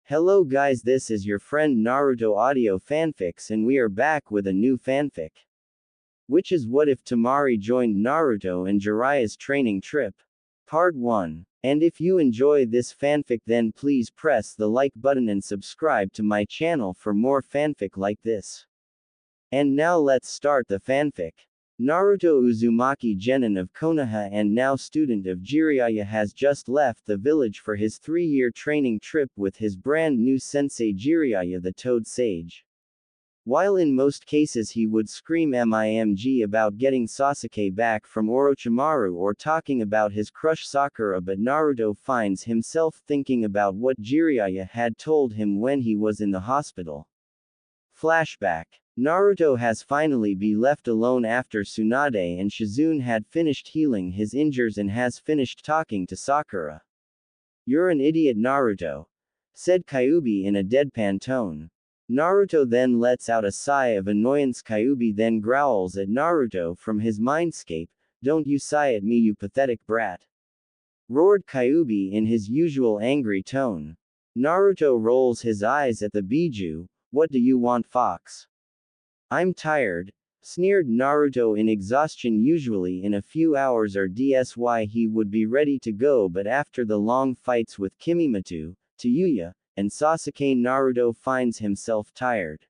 Hello guys, this is your friend Naruto Audio Fanfics and we are back with a new fanfic. Which is what if Temari joined Naruto and Jiraiya's training trip? Part 1. And if you enjoy this fanfic then please press the like button and subscribe to my channel for more fanfic like this. And now let's start the fanfic. Naruto Uzumaki Genin of Konoha and now student of Jiraiya has just left the village for his 3-year training trip with his brand new sensei Jiraiya the Toad Sage. While in most cases he would scream MIMG about getting Sasuke back from Orochimaru or talking about his crush Sakura, but Naruto finds himself thinking about what Jiraiya had told him when he was in the hospital. Flashback. Naruto has finally been left alone after Tsunade and Shizune had finished healing his injuries and has finished talking to Sakura. "You're an idiot, Naruto," said Kyuubi in a deadpan tone. Naruto then lets out a sigh of annoyance. Kyuubi then growls at Naruto from his mindscape, "Don't you sigh at me, you pathetic brat," roared Kyuubi in his usual angry tone. Naruto rolls his eyes at the Biju. "What do you want, Fox?" "I'm tired," sneered Naruto in exhaustion. Usually in a few hours or DSY he would be ready to go, but after the long fights with Kimimato, Tayuya, and Sasuke, Naruto finds himself tired.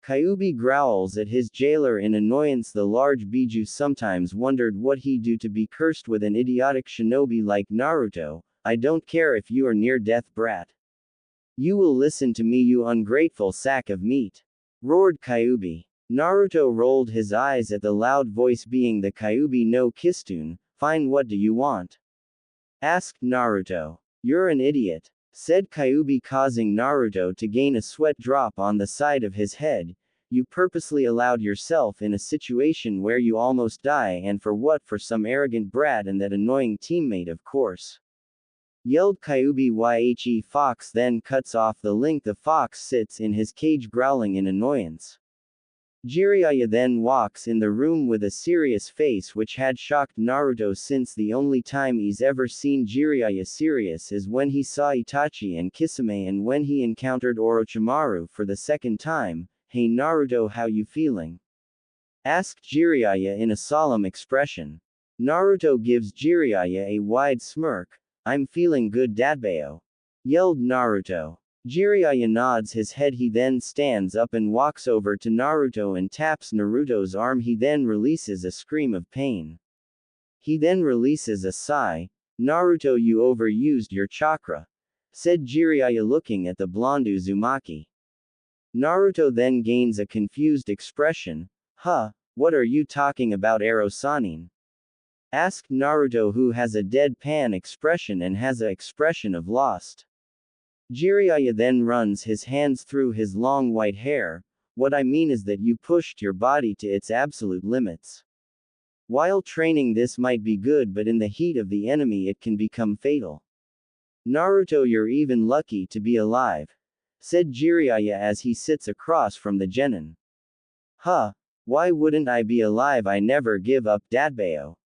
Kyuubi growls at his jailer in annoyance. The large Biju sometimes wondered what he'd do to be cursed with an idiotic shinobi like Naruto. "I don't care if you are near-death brat. You will listen to me, you ungrateful sack of meat," roared Kyuubi. Naruto rolled his eyes at the loud voice being the Kyuubi no Kistune. "Fine, what do you want?" asked Naruto. "You're an idiot," said Kyuubi, causing Naruto to gain a sweat drop on the side of his head. "You purposely allowed yourself in a situation where you almost die, and for what? For some arrogant brat and that annoying teammate, of course," yelled Kyuubi. Ye Fox then cuts off the link. The fox sits in his cage growling in annoyance. Jiraiya then walks in the room with a serious face, which had shocked Naruto since the only time he's ever seen Jiraiya serious is when he saw Itachi and Kisame and when he encountered Orochimaru for the second time. "Hey Naruto, how you feeling?" asked Jiraiya in a solemn expression. Naruto gives Jiraiya a wide smirk. "I'm feeling good, Dadbayo," yelled Naruto. Jiraiya nods his head. He then stands up and walks over to Naruto and taps Naruto's arm. He then releases a scream of pain. He then releases a sigh. "Naruto, you overused your chakra," said Jiraiya looking at the blonde Uzumaki. Naruto then gains a confused expression. "Huh, what are you talking about, Ero Sanin?" asked Naruto, who has a deadpan expression and has a expression of lost. Jiraiya then runs his hands through his long white hair. "What I mean is that you pushed your body to its absolute limits. While training this might be good, but in the heat of the enemy it can become fatal. Naruto, you're even lucky to be alive," said Jiraiya as he sits across from the genin. "Huh, why wouldn't I be alive? I never give up, Dadbayo,"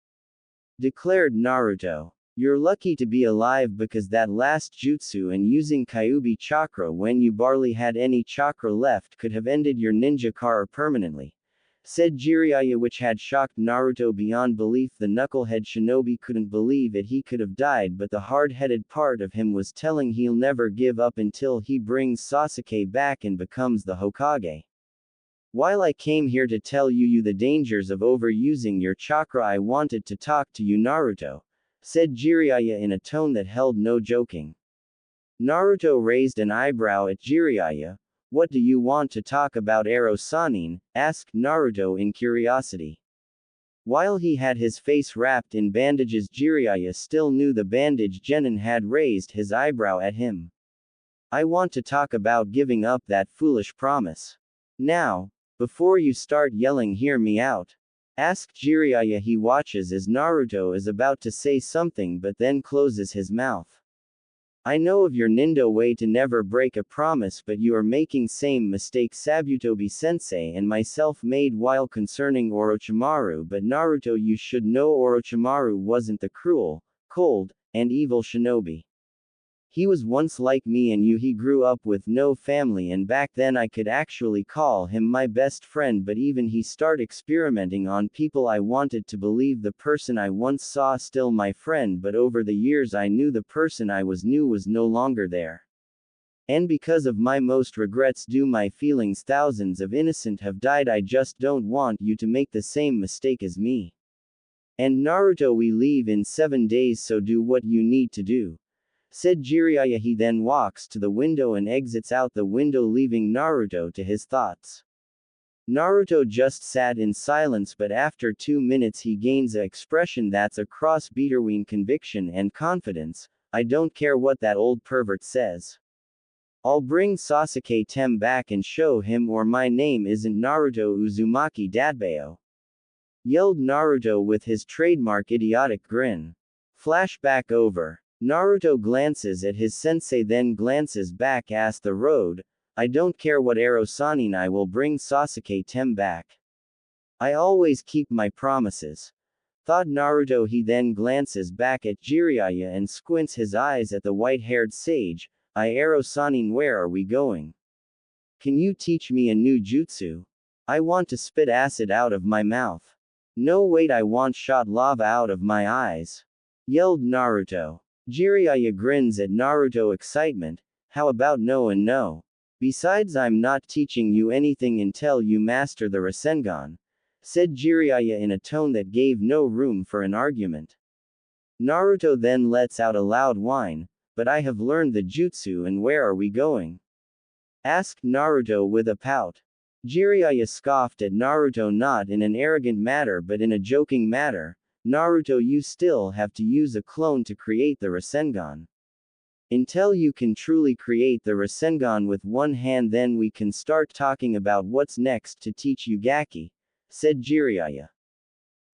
declared Naruto. "You're lucky to be alive because that last jutsu and using Kyuubi chakra when you barely had any chakra left could have ended your ninja kara permanently," said Jiraiya, which had shocked Naruto beyond belief. The knucklehead shinobi couldn't believe it. He could have died, but the hard-headed part of him was telling he'll never give up until he brings Sasuke back and becomes the Hokage. "While I came here to tell you the dangers of overusing your chakra, I wanted to talk to you, Naruto," said Jiraiya in a tone that held no joking. Naruto raised an eyebrow at Jiraiya. "What do you want to talk about, Ero Sanin?" asked Naruto in curiosity. While he had his face wrapped in bandages, Jiraiya still knew the bandage genin had raised his eyebrow at him. "I want to talk about giving up that foolish promise. Now, before you start yelling, hear me out," asked Jiraiya. He watches as Naruto is about to say something but then closes his mouth. "I know of your Nindo way to never break a promise, but you are making same mistake Sabutobi-sensei and myself made while concerning Orochimaru. But Naruto, you should know Orochimaru wasn't the cruel, cold, and evil shinobi. He was once like me and you. He grew up with no family, and back then I could actually call him my best friend, but even he started experimenting on people. I wanted to believe the person I once saw still my friend, but over the years I knew the person I knew was no longer there. And because of my most regrets due my feelings, thousands of innocent have died. I just don't want you to make the same mistake as me. And Naruto, we leave in 7 days, so do what you need to do, said Jiraiya. He then walks to the window and exits out the window, leaving Naruto to his thoughts. Naruto just sat in silence, but after 2 minutes he gains a expression that's a cross between conviction and confidence. I don't care what that old pervert says. I'll bring Sasuke Tem back and show him, or my name isn't Naruto Uzumaki Dadbayo, yelled Naruto with his trademark idiotic grin. Flashback over. Naruto glances at his sensei, then glances back at the road. I don't care what arrow Sanin, I will bring Sasuke Tem back. I always keep my promises, thought Naruto. He then glances back at Jiraiya and squints his eyes at the white-haired sage. Arrow Sanin, where are we going? Can you teach me a new jutsu? I want to spit acid out of my mouth. No, wait, I want shot lava out of my eyes, yelled Naruto. Jiraiya grins at Naruto excitement. How about no and no? Besides, I'm not teaching you anything until you master the Rasengan, said Jiraiya in a tone that gave no room for an argument. Naruto then lets out a loud whine. But I have learned the jutsu, and where are we going? Asked Naruto with a pout. Jiraiya scoffed at Naruto, not in an arrogant manner but in a joking manner. Naruto, you still have to use a clone to create the Rasengan. Until you can truly create the Rasengan with one hand, then we can start talking about what's next to teach you Gaki, said Jiraiya.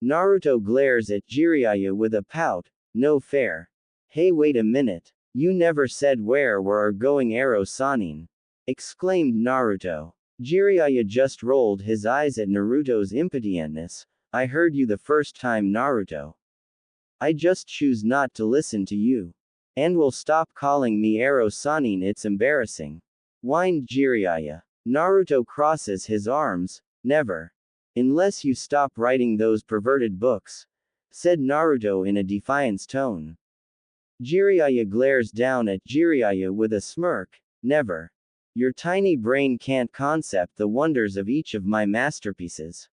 Naruto glares at Jiraiya with a pout. No fair. Hey, wait a minute. You never said where we're going, arrow Sanin, exclaimed Naruto. Jiraiya just rolled his eyes at Naruto's impotentness. I heard you the first time, Naruto. I just choose not to listen to you. And will stop calling me arrow Sanin, it's embarrassing, whined Jiraiya. Naruto crosses his arms. Never. Unless you stop writing those perverted books, said Naruto in a defiance tone. Jiraiya glares down at Jiraiya with a smirk. Never. Your tiny brain can't concept the wonders of each of my masterpieces,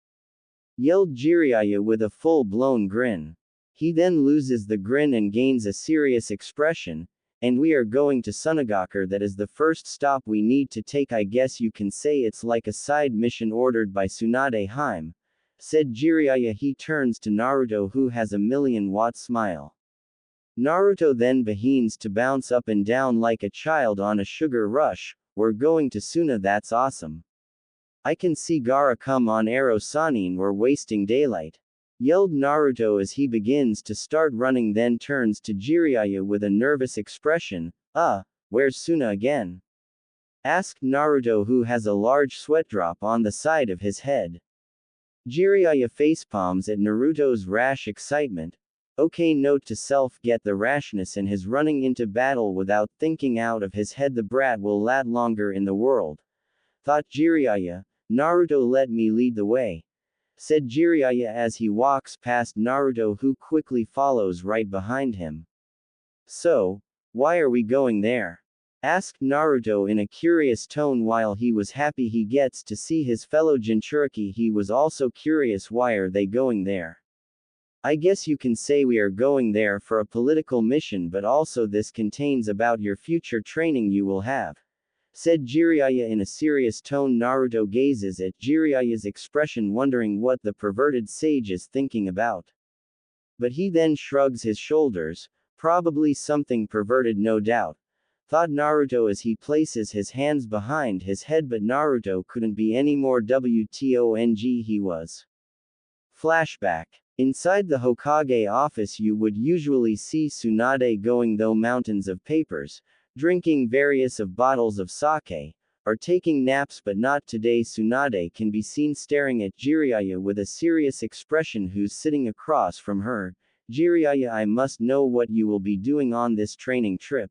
yelled Jiraiya with a full-blown grin. He then loses the grin and gains a serious expression. And we are going to Sunagaku. That is the first stop we need to take. I guess you can say it's like a side mission ordered by Tsunade Hime, said Jiraiya. He turns to Naruto, who has a million-watt smile. Naruto then begins to bounce up and down like a child on a sugar rush. We're going to Suna, that's awesome. I can see Gaara, come on, arrow Sanin, we're wasting daylight, yelled Naruto as he begins to start running, then turns to Jiraiya with a nervous expression. Where's Suna again? Asked Naruto, who has a large sweat drop on the side of his head. Jiraiya facepalms at Naruto's rash excitement. Okay, note to self, get the rashness in his running into battle without thinking out of his head. The brat will last longer in the world, thought Jiraiya. Naruto, let me lead the way, said Jiraiya as he walks past Naruto, who quickly follows right behind him. So, why are we going there? Asked Naruto in a curious tone. While he was happy he gets to see his fellow Jinchuriki, he was also curious, why are they going there? I guess you can say we are going there for a political mission, but also this contains about your future training you will have, said Jiraiya in a serious tone. Naruto gazes at Jiraiya's expression, wondering what the perverted sage is thinking about. But he then shrugs his shoulders. Probably something perverted, no doubt, thought Naruto as he places his hands behind his head, but Naruto couldn't be any more WTONG he was. Flashback. Inside the Hokage office you would usually see Tsunade going through mountains of papers, drinking various of bottles of sake, or taking naps, but not today. Tsunade can be seen staring at Jiraiya with a serious expression, who's sitting across from her. Jiraiya, I must know what you will be doing on this training trip.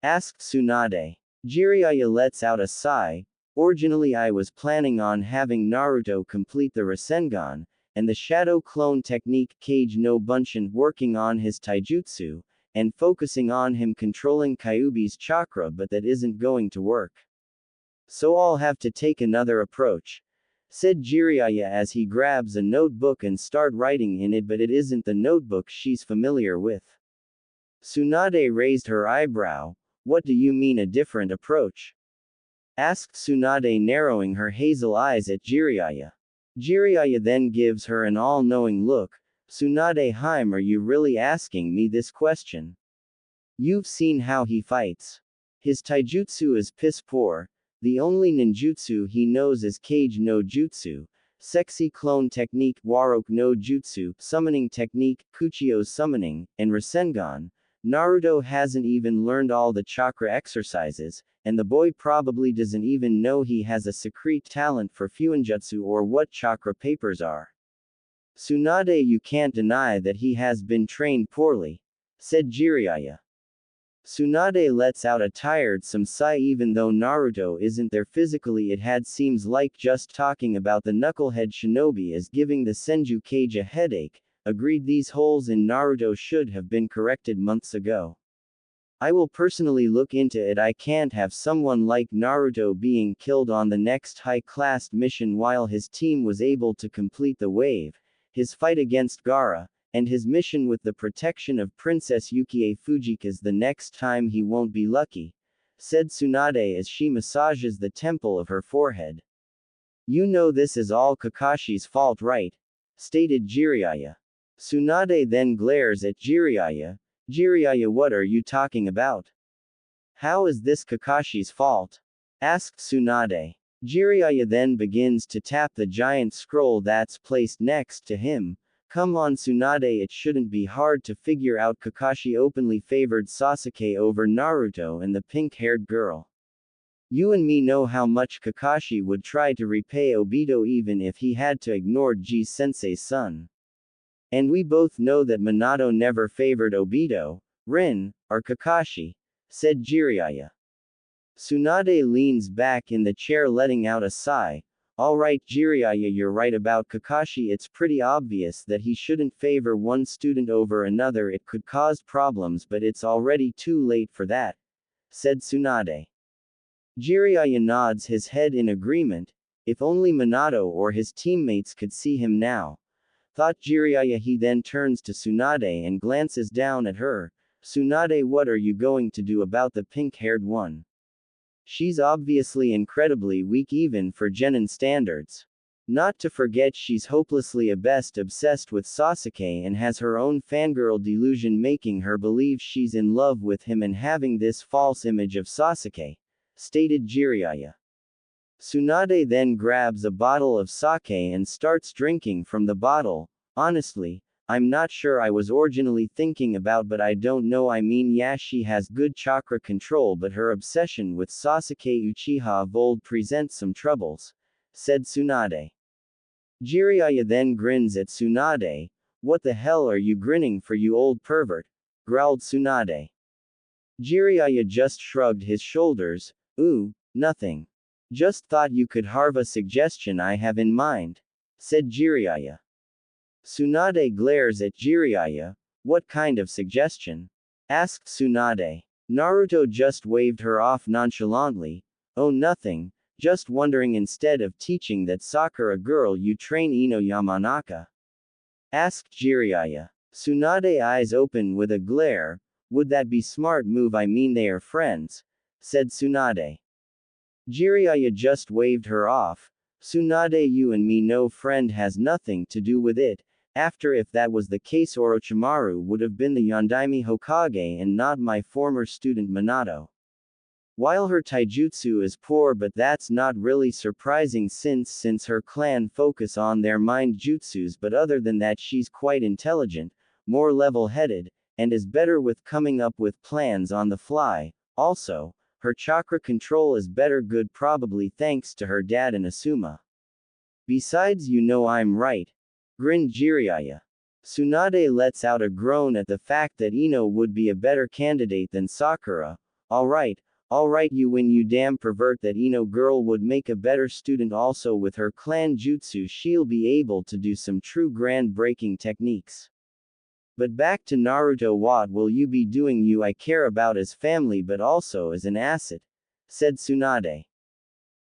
asked Tsunade. Jiraiya lets out a sigh. Originally I was planning on having Naruto complete the Rasengan, and the shadow clone technique Kage no Bunshin working on his taijutsu, and focusing on him controlling Kyuubi's chakra, but that isn't going to work. So I'll have to take another approach, said Jiraiya as he grabs a notebook and start writing in it, but it isn't the notebook she's familiar with. Tsunade raised her eyebrow. What do you mean a different approach? Asked Tsunade, narrowing her hazel eyes at Jiraiya. Jiraiya then gives her an all-knowing look. Tsunade Hime, are you really asking me this question? You've seen how he fights. His taijutsu is piss poor. The only ninjutsu he knows is Kage no Jutsu, Sexy Clone Technique, Warok no Jutsu, Summoning Technique, Kuchio's Summoning, and Rasengan. Naruto hasn't even learned all the chakra exercises, and the boy probably doesn't even know he has a secret talent for Fuinjutsu or what chakra papers are. Tsunade, you can't deny that he has been trained poorly, said Jiraiya. Tsunade lets out a tiresome sigh. Even though Naruto isn't there physically, it seems like just talking about the knucklehead shinobi is giving the Senju Kage a headache. Agreed, these holes in Naruto should have been corrected months ago. I will personally look into it. I can't have someone like Naruto being killed on the next high-class mission while his team was able to complete the wave, his fight against Gaara, and his mission with the protection of Princess Yukie Fujika's. The next time he won't be lucky, said Tsunade as she massages the temple of her forehead. You know this is all Kakashi's fault, right? Stated Jiraiya. Tsunade then glares at Jiraiya. Jiraiya, what are you talking about? How is this Kakashi's fault? Asked Tsunade. Jiraiya then begins to tap the giant scroll that's placed next to him. Come on Tsunade, it shouldn't be hard to figure out. Kakashi openly favored Sasuke over Naruto and the pink-haired girl. You and me know how much Kakashi would try to repay Obito even if he had to ignore G-sensei's son. And we both know that Minato never favored Obito, Rin, or Kakashi, said Jiraiya. Tsunade leans back in the chair letting out a sigh. Alright Jiraiya, you're right about Kakashi. It's pretty obvious that he shouldn't favor one student over another. It could cause problems, but it's already too late for that, said Tsunade. Jiraiya nods his head in agreement. If only Minato or his teammates could see him now, thought Jiraiya. He then turns to Tsunade and glances down at her. Tsunade, what are you going to do about the pink-haired one? She's obviously incredibly weak even for Genin standards. Not to forget she's hopelessly obsessed with Sasuke and has her own fangirl delusion making her believe she's in love with him and having this false image of Sasuke, stated Jiraiya. Tsunade then grabs a bottle of sake and starts drinking from the bottle. Honestly, I'm not sure I was originally thinking about, but I don't know. I mean, yeah, she has good chakra control, but her obsession with Sasuke Uchiha of old presents some troubles, said Tsunade. Jiraiya then grins at Tsunade. What the hell are you grinning for, you old pervert? Growled Tsunade. Jiraiya just shrugged his shoulders. Ooh, nothing. Just thought you could have a suggestion I have in mind, said Jiraiya. Tsunade glares at Jiraiya. What kind of suggestion? Asked Tsunade. Naruto just waved her off nonchalantly. Oh, nothing, just wondering, instead of teaching that Sakura girl you train Ino Yamanaka? Asked Jiraiya. Tsunade eyes open with a glare. Would that be smart move? I mean, they are friends, said Tsunade. Jiraiya just waved her off. Tsunade, you and me no friend has nothing to do with it. After, if that was the case, Orochimaru would have been the Yondaime Hokage and not my former student Minato. While her taijutsu is poor, but that's not really surprising since her clan focus on their mind jutsus, but other than that she's quite intelligent, more level-headed, and is better with coming up with plans on the fly. Also, her chakra control is better, good probably thanks to her dad and Asuma. Besides, you know I'm right, grinned Jiraiya. Tsunade lets out a groan at the fact that Ino would be a better candidate than Sakura. Alright, alright you win you damn pervert that Ino girl would make a better student also with her clan jutsu she'll be able to do some true grand-breaking techniques. But back to Naruto what will you be doing you I care about as family but also as an asset, said Tsunade.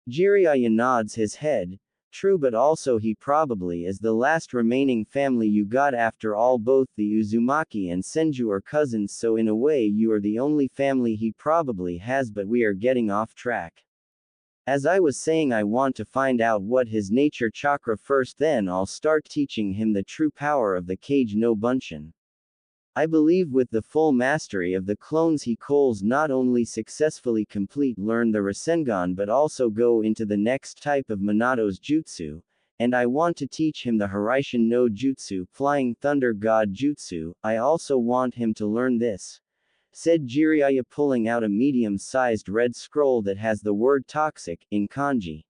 Jiraiya nods his head, true but also he probably is the last remaining family you got after all both the Uzumaki and Senju are cousins so in a way you are the only family he probably has but we are getting off track. As I was saying I want to find out what his nature chakra first then I'll start teaching him the true power of the Kage no Bunshin. I believe with the full mastery of the clones he calls not only successfully learn the Rasengan but also go into the next type of Minato's jutsu, and I want to teach him the Hiraishin no Jutsu Flying Thunder God Jutsu, I also want him to learn this, said Jiraiya pulling out a medium-sized red scroll that has the word toxic in kanji.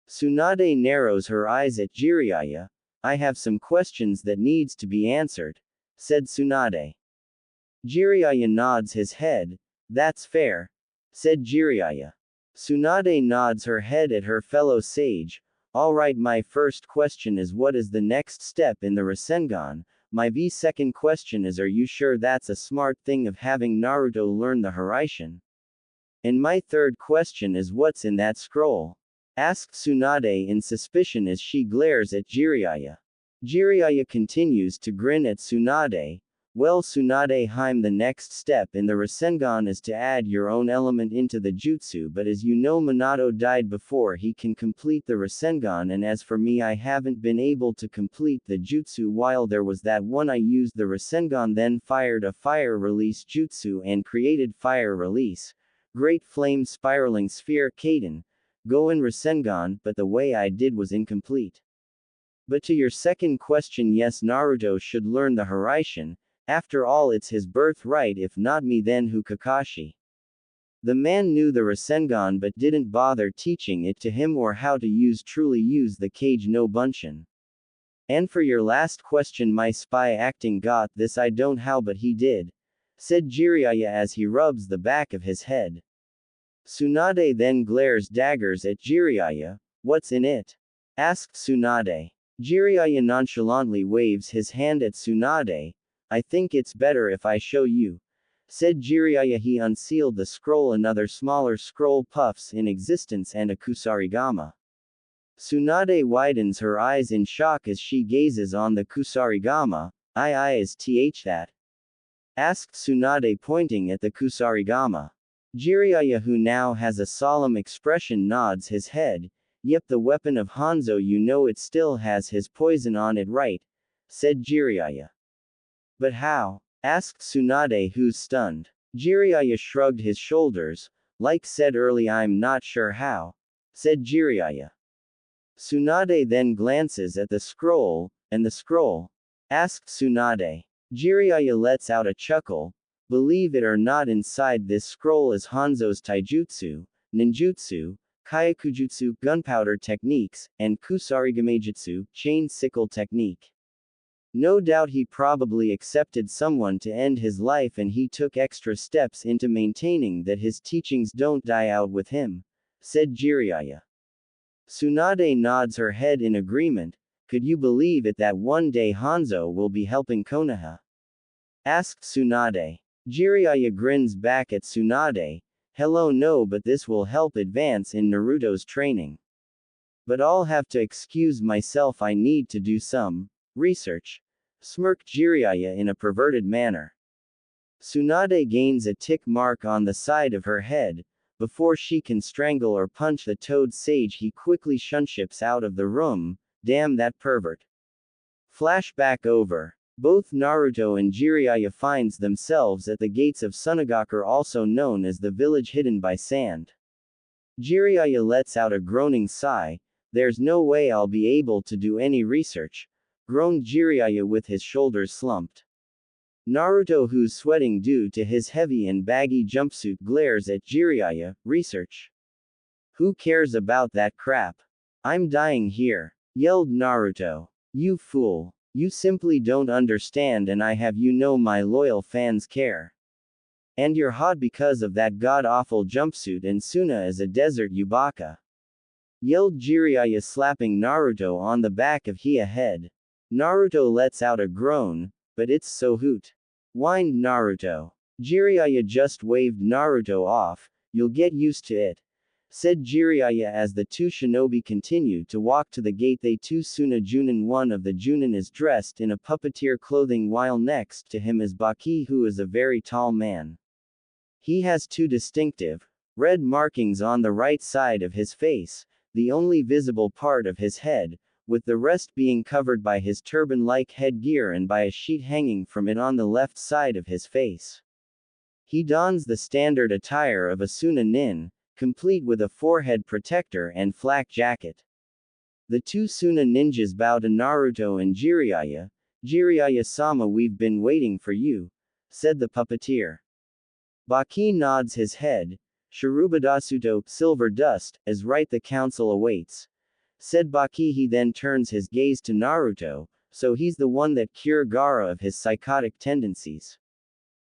Tsunade narrows her eyes at Jiraiya, I have some questions that needs to be answered, said Tsunade. Jiraiya nods his head, that's fair, said Jiraiya. Tsunade nods her head at her fellow sage, alright my first question is what is the next step in the Rasengan, my second question is are you sure that's a smart thing of having Naruto learn the Hiraishin? And my third question is what's in that scroll? Asked Tsunade in suspicion as she glares at Jiraiya. Jiraiya continues to grin at Tsunade. Well Tsunade Heim the next step in the Rasengan is to add your own element into the jutsu but as you know Minato died before he can complete the Rasengan and as for me I haven't been able to complete the jutsu while there was that one I used the Rasengan then fired a fire release jutsu and created fire release. Great flame spiraling sphere Kaden. Goen Rasengan but the way I did was incomplete. But to your second question yes Naruto should learn the Hiraishin, after all it's his birthright if not me then who Kakashi. The man knew the Rasengan but didn't bother teaching it to him or how to truly use the Kage no Bunshin. And for your last question my spy acting got this I don't how but he did, said Jiraiya as he rubs the back of his head. Tsunade then glares daggers at Jiraiya, what's in it? Asked Tsunade. Jiraiya nonchalantly waves his hand at Tsunade, I think it's better if I show you, said Jiraiya he unsealed the scroll another smaller scroll puffs in existence and a kusarigama. Tsunade widens her eyes in shock as she gazes on the kusarigama, I is that? Asked Tsunade pointing at the kusarigama. Jiraiya who now has a solemn expression nods his head, yep the weapon of Hanzo you know it still has his poison on it right, said Jiraiya. But how? Asked Tsunade who's stunned. Jiraiya shrugged his shoulders, like said early I'm not sure how, said Jiraiya. Tsunade then glances at the scroll, and the scroll? Asked Tsunade. Jiraiya lets out a chuckle, believe it or not inside this scroll is Hanzo's taijutsu, ninjutsu, Kyakujutsu, gunpowder techniques, and Kusarigamejutsu, chain sickle technique. No doubt he probably accepted someone to end his life and he took extra steps into maintaining that his teachings don't die out with him, said Jiraiya. Tsunade nods her head in agreement, could you believe it that one day Hanzo will be helping Konoha? Asked Tsunade. Jiraiya grins back at Tsunade, hello no but this will help advance in Naruto's training. But I'll have to excuse myself I need to do some research, smirked Jiraiya in a perverted manner. Tsunade gains a tick mark on the side of her head, before she can strangle or punch the toad sage he quickly shunships out of the room, damn that pervert. Flashback over. Both Naruto and Jiraiya finds themselves at the gates of Sunagakure also known as the village hidden by sand. Jiraiya lets out a groaning sigh, there's no way I'll be able to do any research, groaned Jiraiya with his shoulders slumped. Naruto who's sweating due to his heavy and baggy jumpsuit glares at Jiraiya, research? Who cares about that crap? I'm dying here, yelled Naruto. You fool. You simply don't understand and I have my loyal fans care. And you're hot because of that god-awful jumpsuit and Suna is a desert Yubaka. Yelled Jiraiya slapping Naruto on the back of his head. Naruto lets out a groan, but it's so hoot. Whined Naruto. Jiraiya just waved Naruto off, you'll get used to it. Said Jiraiya as the two shinobi continued to walk to the gate. They two Suna Junin. One of the Junin is dressed in a puppeteer clothing while next to him is Baki, who is a very tall man. He has two distinctive, red markings on the right side of his face, the only visible part of his head, with the rest being covered by his turban-like headgear and by a sheet hanging from it on the left side of his face. He dons the standard attire of a Suna nin, complete with a forehead protector and flak jacket. The two Suna ninjas bow to Naruto and Jiraiya. Jiraiya-sama, we've been waiting for you, said the puppeteer. Baki nods his head. Shirubadasuto, silver dust, is right, the council awaits. Said Baki. He then turns his gaze to Naruto, so he's the one that cured Gaara of his psychotic tendencies.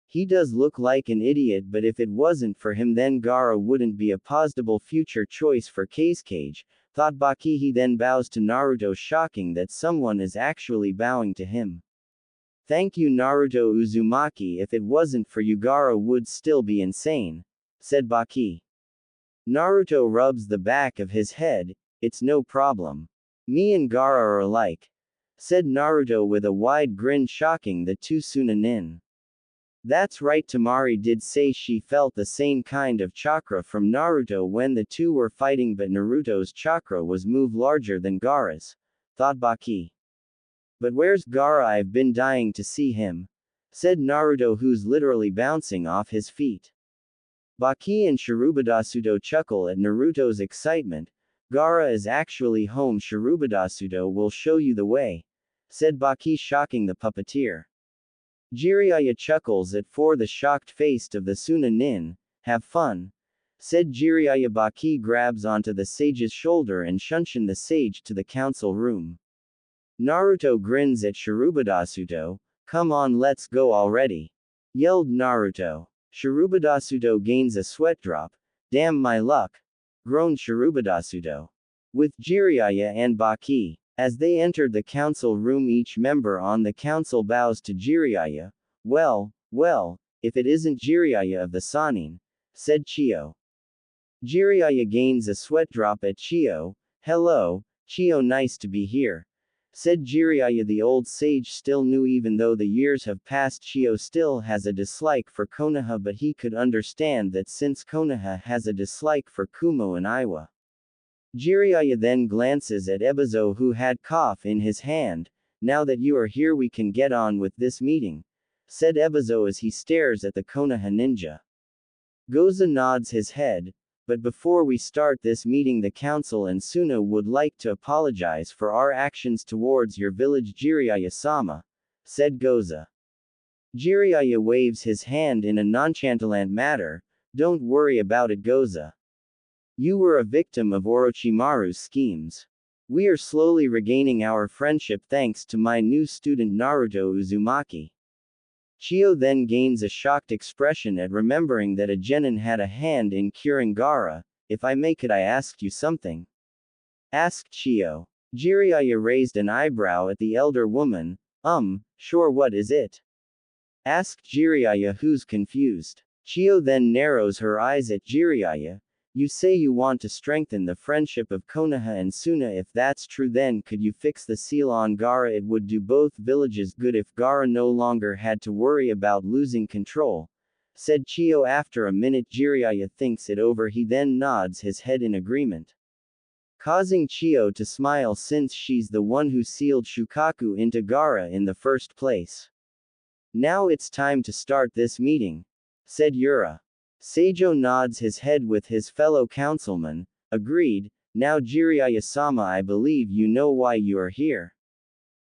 He does look like an idiot, but if it wasn't for him then Gaara wouldn't be a possible future choice for Cage, thought Baki. He then bows to Naruto, shocking that someone is actually bowing to him. Thank you Naruto Uzumaki, if it wasn't for you Gaara would still be insane, said Baki. Naruto rubs the back of his head, it's no problem. Me and Gaara are alike, said Naruto with a wide grin, shocking the two Suna nin. That's right, Temari did say she felt the same kind of chakra from Naruto when the two were fighting, but Naruto's chakra was moved larger than Gaara's, thought Baki. But where's Gaara? I've been dying to see him, said Naruto, who's literally bouncing off his feet. Baki and Shirubadasuto chuckle at Naruto's excitement. Gaara is actually home. Shirubadasuto will show you the way, said Baki, shocking the puppeteer. Jiraiya chuckles at for the shocked face of the Suna nin. Have fun, said Jiraiya. Baki grabs onto the sage's shoulder and shunshin the sage to the council room. Naruto grins at Shirubadasuto. Come on, let's go already, yelled Naruto. Shirubadasuto gains a sweat drop. Damn my luck, groaned Shirubadasuto. With Jiraiya and Baki. As they entered the council room, each member on the council bows to Jiraiya. Well, if it isn't Jiraiya of the Sannin, said Chio. Jiraiya gains a sweat drop at Chio. Hello, Chio, nice to be here, said Jiraiya. The old sage still knew even though the years have passed, Chio still has a dislike for Konoha, but he could understand that since Konoha has a dislike for Kumo and Iwa. Jiraiya then glances at Ebizo, who had cough in his hand. Now that you are here, we can get on with this meeting, said Ebizo as he stares at the Konoha ninja. Goza nods his head. But before we start this meeting, the council and Suna would like to apologize for our actions towards your village, Jiraiya-sama, said Goza. Jiraiya waves his hand in a nonchalant manner. Don't worry about it, Goza. You were a victim of Orochimaru's schemes. We are slowly regaining our friendship thanks to my new student Naruto Uzumaki. Chio then gains a shocked expression at remembering that a genin had a hand in curing Gaara. If I may, could I ask you something? Asked Chio. Jiraiya raised an eyebrow at the elder woman. Sure, what is it? Asked Jiraiya, who's confused. Chio then narrows her eyes at Jiraiya. You say you want to strengthen the friendship of Konoha and Suna. If that's true, then could you fix the seal on Gaara? It would do both villages good if Gaara no longer had to worry about losing control, said Chio. After a minute, Jiraiya thinks it over. He then nods his head in agreement, causing Chio to smile since she's the one who sealed Shukaku into Gaara in the first place. Now it's time to start this meeting, said Yura. Seijo nods his head with his fellow councilman. Agreed. Now Jiraiya-sama, I believe you know why you are here,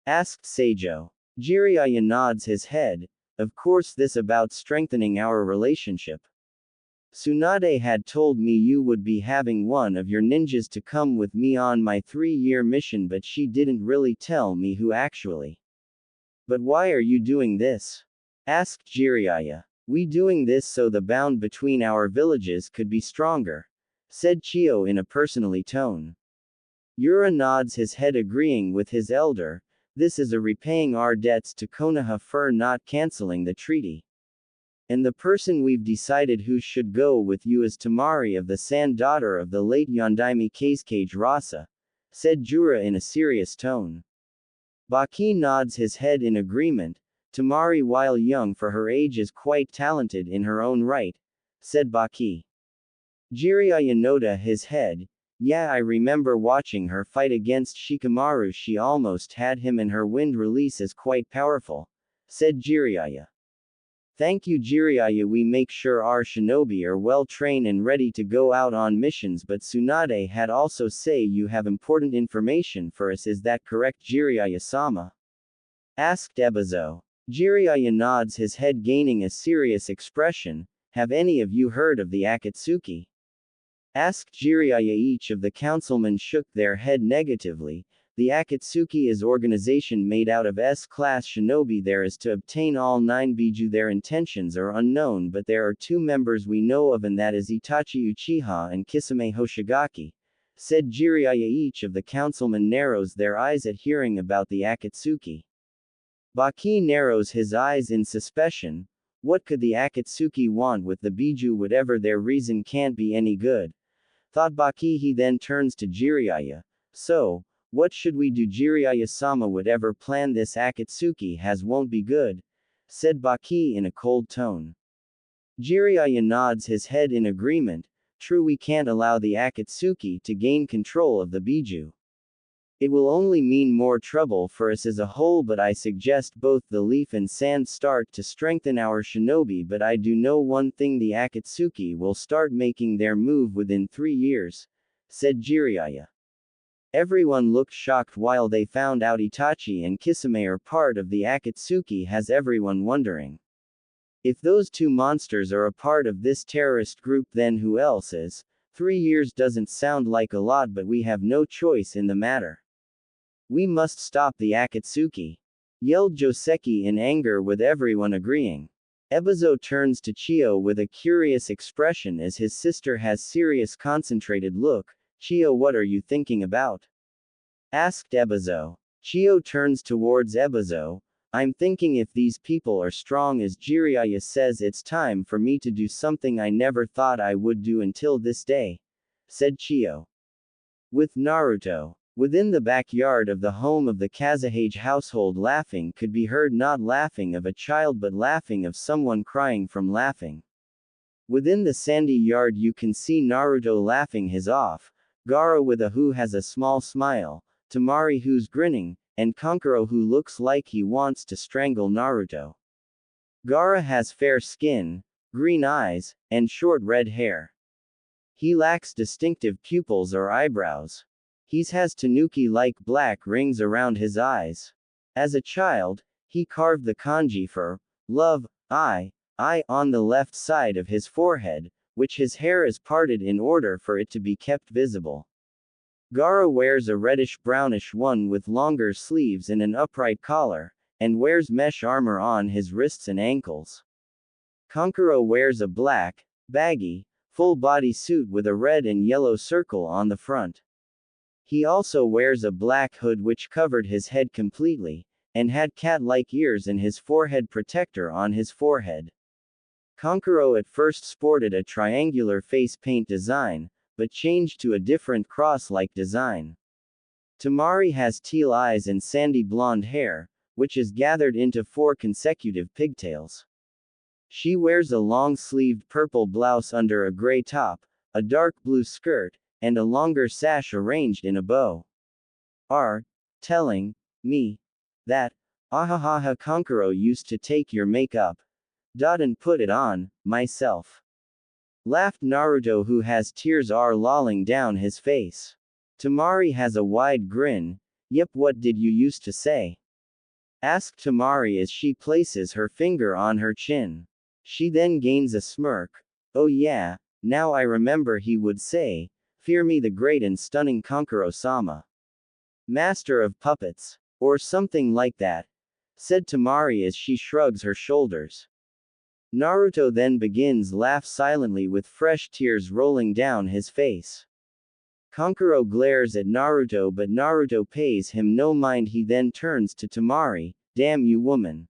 asked Seijo. Jiraiya nods his head. Of course, this about strengthening our relationship. Tsunade had told me you would be having one of your ninjas to come with me on my 3-year mission, but she didn't really tell me who actually. But why are you doing this? Asked Jiraiya. We doing this so the bond between our villages could be stronger, said Chio in a personally tone. Yura nods his head agreeing with his elder. This is a repaying our debts to Konoha for not canceling the treaty. And the person we've decided who should go with you is Temari of the Sand, daughter of the late Yondaime Kazekage Rasa, said Jura in a serious tone. Baki nods his head in agreement. Temari, while young for her age, is quite talented in her own right, said Baki. Jiraiya nodded his head. Yeah, I remember watching her fight against Shikamaru. She almost had him, and her wind release is quite powerful, said Jiraiya. Thank you, Jiraiya. We make sure our shinobi are well trained and ready to go out on missions, but Tsunade had also say you have important information for us. Is that correct, Jiraiya-sama? Asked Ebizo. Jiraiya nods his head, gaining a serious expression. Have any of you heard of the Akatsuki? Asked Jiraiya. Each of the councilmen shook their head negatively. The Akatsuki is organization made out of S-class shinobi. There is to obtain all 9 biju. Their intentions are unknown, but there are 2 members we know of, and that is Itachi Uchiha and Kisame Hoshigaki, said Jiraiya. Each of the councilmen narrows their eyes at hearing about the Akatsuki. Baki narrows his eyes in suspicion. What could the Akatsuki want with the biju? Whatever their reason can't be any good, thought Baki. He then turns to Jiraiya. So, what should we do, Jiraiya-sama? Whatever plan this Akatsuki has won't be good, said Baki in a cold tone. Jiraiya nods his head in agreement. True, we can't allow the Akatsuki to gain control of the biju. It will only mean more trouble for us as a whole, but I suggest both the leaf and sand start to strengthen our shinobi. But I do know one thing, the Akatsuki will start making their move within 3 years, said Jiraiya. Everyone looked shocked while they found out Itachi and Kisame are part of the Akatsuki, has everyone wondering. If those 2 monsters are a part of this terrorist group, then who else is? 3 years doesn't sound like a lot, but we have no choice in the matter. We must stop the Akatsuki, yelled Joseki in anger, with everyone agreeing. Ebizo turns to Chio with a curious expression as his sister has serious concentrated look. Chio, what are you thinking about? Asked Ebizo. Chio turns towards Ebizo. I'm thinking if these people are strong as Jiraiya says, it's time for me to do something I never thought I would do until this day, said Chio. With Naruto. Within the backyard of the home of the Kazekage household, laughing could be heard, not laughing of a child but laughing of someone crying from laughing. Within the sandy yard you can see Naruto laughing his off, Gaara with a who has a small smile, Temari who's grinning, and Kankuro who looks like he wants to strangle Naruto. Gaara has fair skin, green eyes, and short red hair. He lacks distinctive pupils or eyebrows. He has tanuki-like black rings around his eyes. As a child, he carved the kanji for love, I on the left side of his forehead, which his hair is parted in order for it to be kept visible. Gaara wears a reddish-brownish one with longer sleeves and an upright collar, and wears mesh armor on his wrists and ankles. Kankuro wears a black, baggy, full-body suit with a red and yellow circle on the front. He also wears a black hood which covered his head completely, and had cat-like ears and his forehead protector on his forehead. Kankuro at first sported a triangular face paint design, but changed to a different cross-like design. Temari has teal eyes and sandy blonde hair, which is gathered into 4 consecutive pigtails. She wears a long-sleeved purple blouse under a gray top, a dark blue skirt, and a longer sash arranged in a bow. Are telling me that ahahaha Kankuro used to take your makeup and put it on myself. Laughed Naruto, who has tears are lolling down his face. Temari has a wide grin. Yep, what did you used to say? Asked Temari as she places her finger on her chin. She then gains a smirk. Oh yeah, now I remember, he would say, fear me the great and stunning Kankuro-sama. Master of puppets. Or something like that, said Temari as she shrugs her shoulders. Naruto then begins laugh silently with fresh tears rolling down his face. Kankuro glares at Naruto but Naruto pays him no mind. He then turns to Temari. Damn you woman!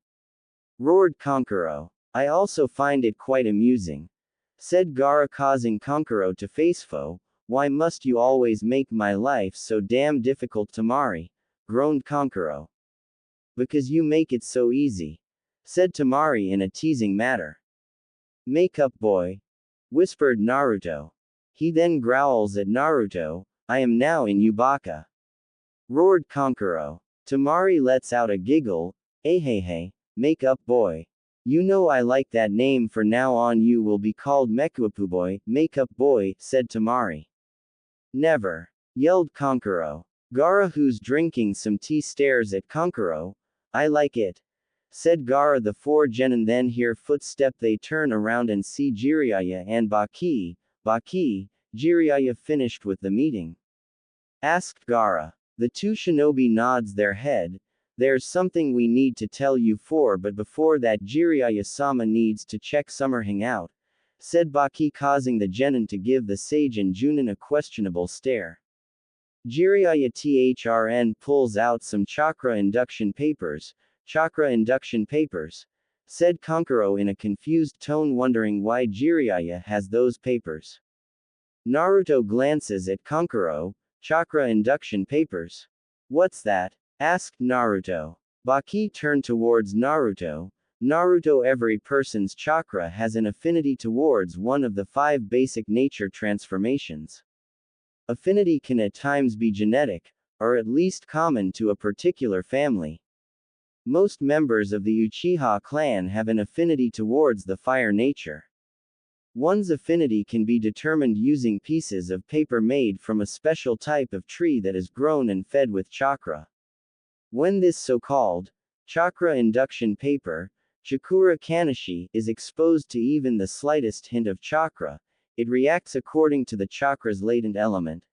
Roared Kankuro. I also find it quite amusing, said Gaara, causing Kankuro to face foe. Why must you always make my life so damn difficult, Temari? Groaned Kankuro. Because you make it so easy, said Temari in a teasing manner. Make up, boy, whispered Naruto. He then growls at Naruto. I am now in Yubaka, roared Kankuro. Temari lets out a giggle. Hey, make up, boy. You know I like that name. From now on you will be called Mekuapu boy, make up boy, said Temari. Never, yelled Kankuro. Gaara, who's drinking some tea, stares at Kankuro. I like it, said Gaara. The four genin then hear footstep. They turn around and see Jiraiya and Baki. Baki, Jiraiya finished with the meeting? Asked Gaara. The two shinobi nods their head. There's something we need to tell you but before that Jiraiya-sama needs to check Summerhang out, said Baki, causing the genin to give the sage and Junin a questionable stare. Jiraiya Thrn pulls out some chakra induction papers, said Kankuro in a confused tone, wondering why Jiraiya has those papers. Naruto glances at Kankuro. Chakra induction papers? What's that? Asked Naruto. Baki turned towards Naruto. Naruto, every person's chakra has an affinity towards one of the 5 basic nature transformations. Affinity can at times be genetic, or at least common to a particular family. Most members of the Uchiha clan have an affinity towards the fire nature. One's affinity can be determined using pieces of paper made from a special type of tree that is grown and fed with chakra. When this so-called chakra induction paper, Chakura Kanashi, is exposed to even the slightest hint of chakra, it reacts according to the chakra's latent element,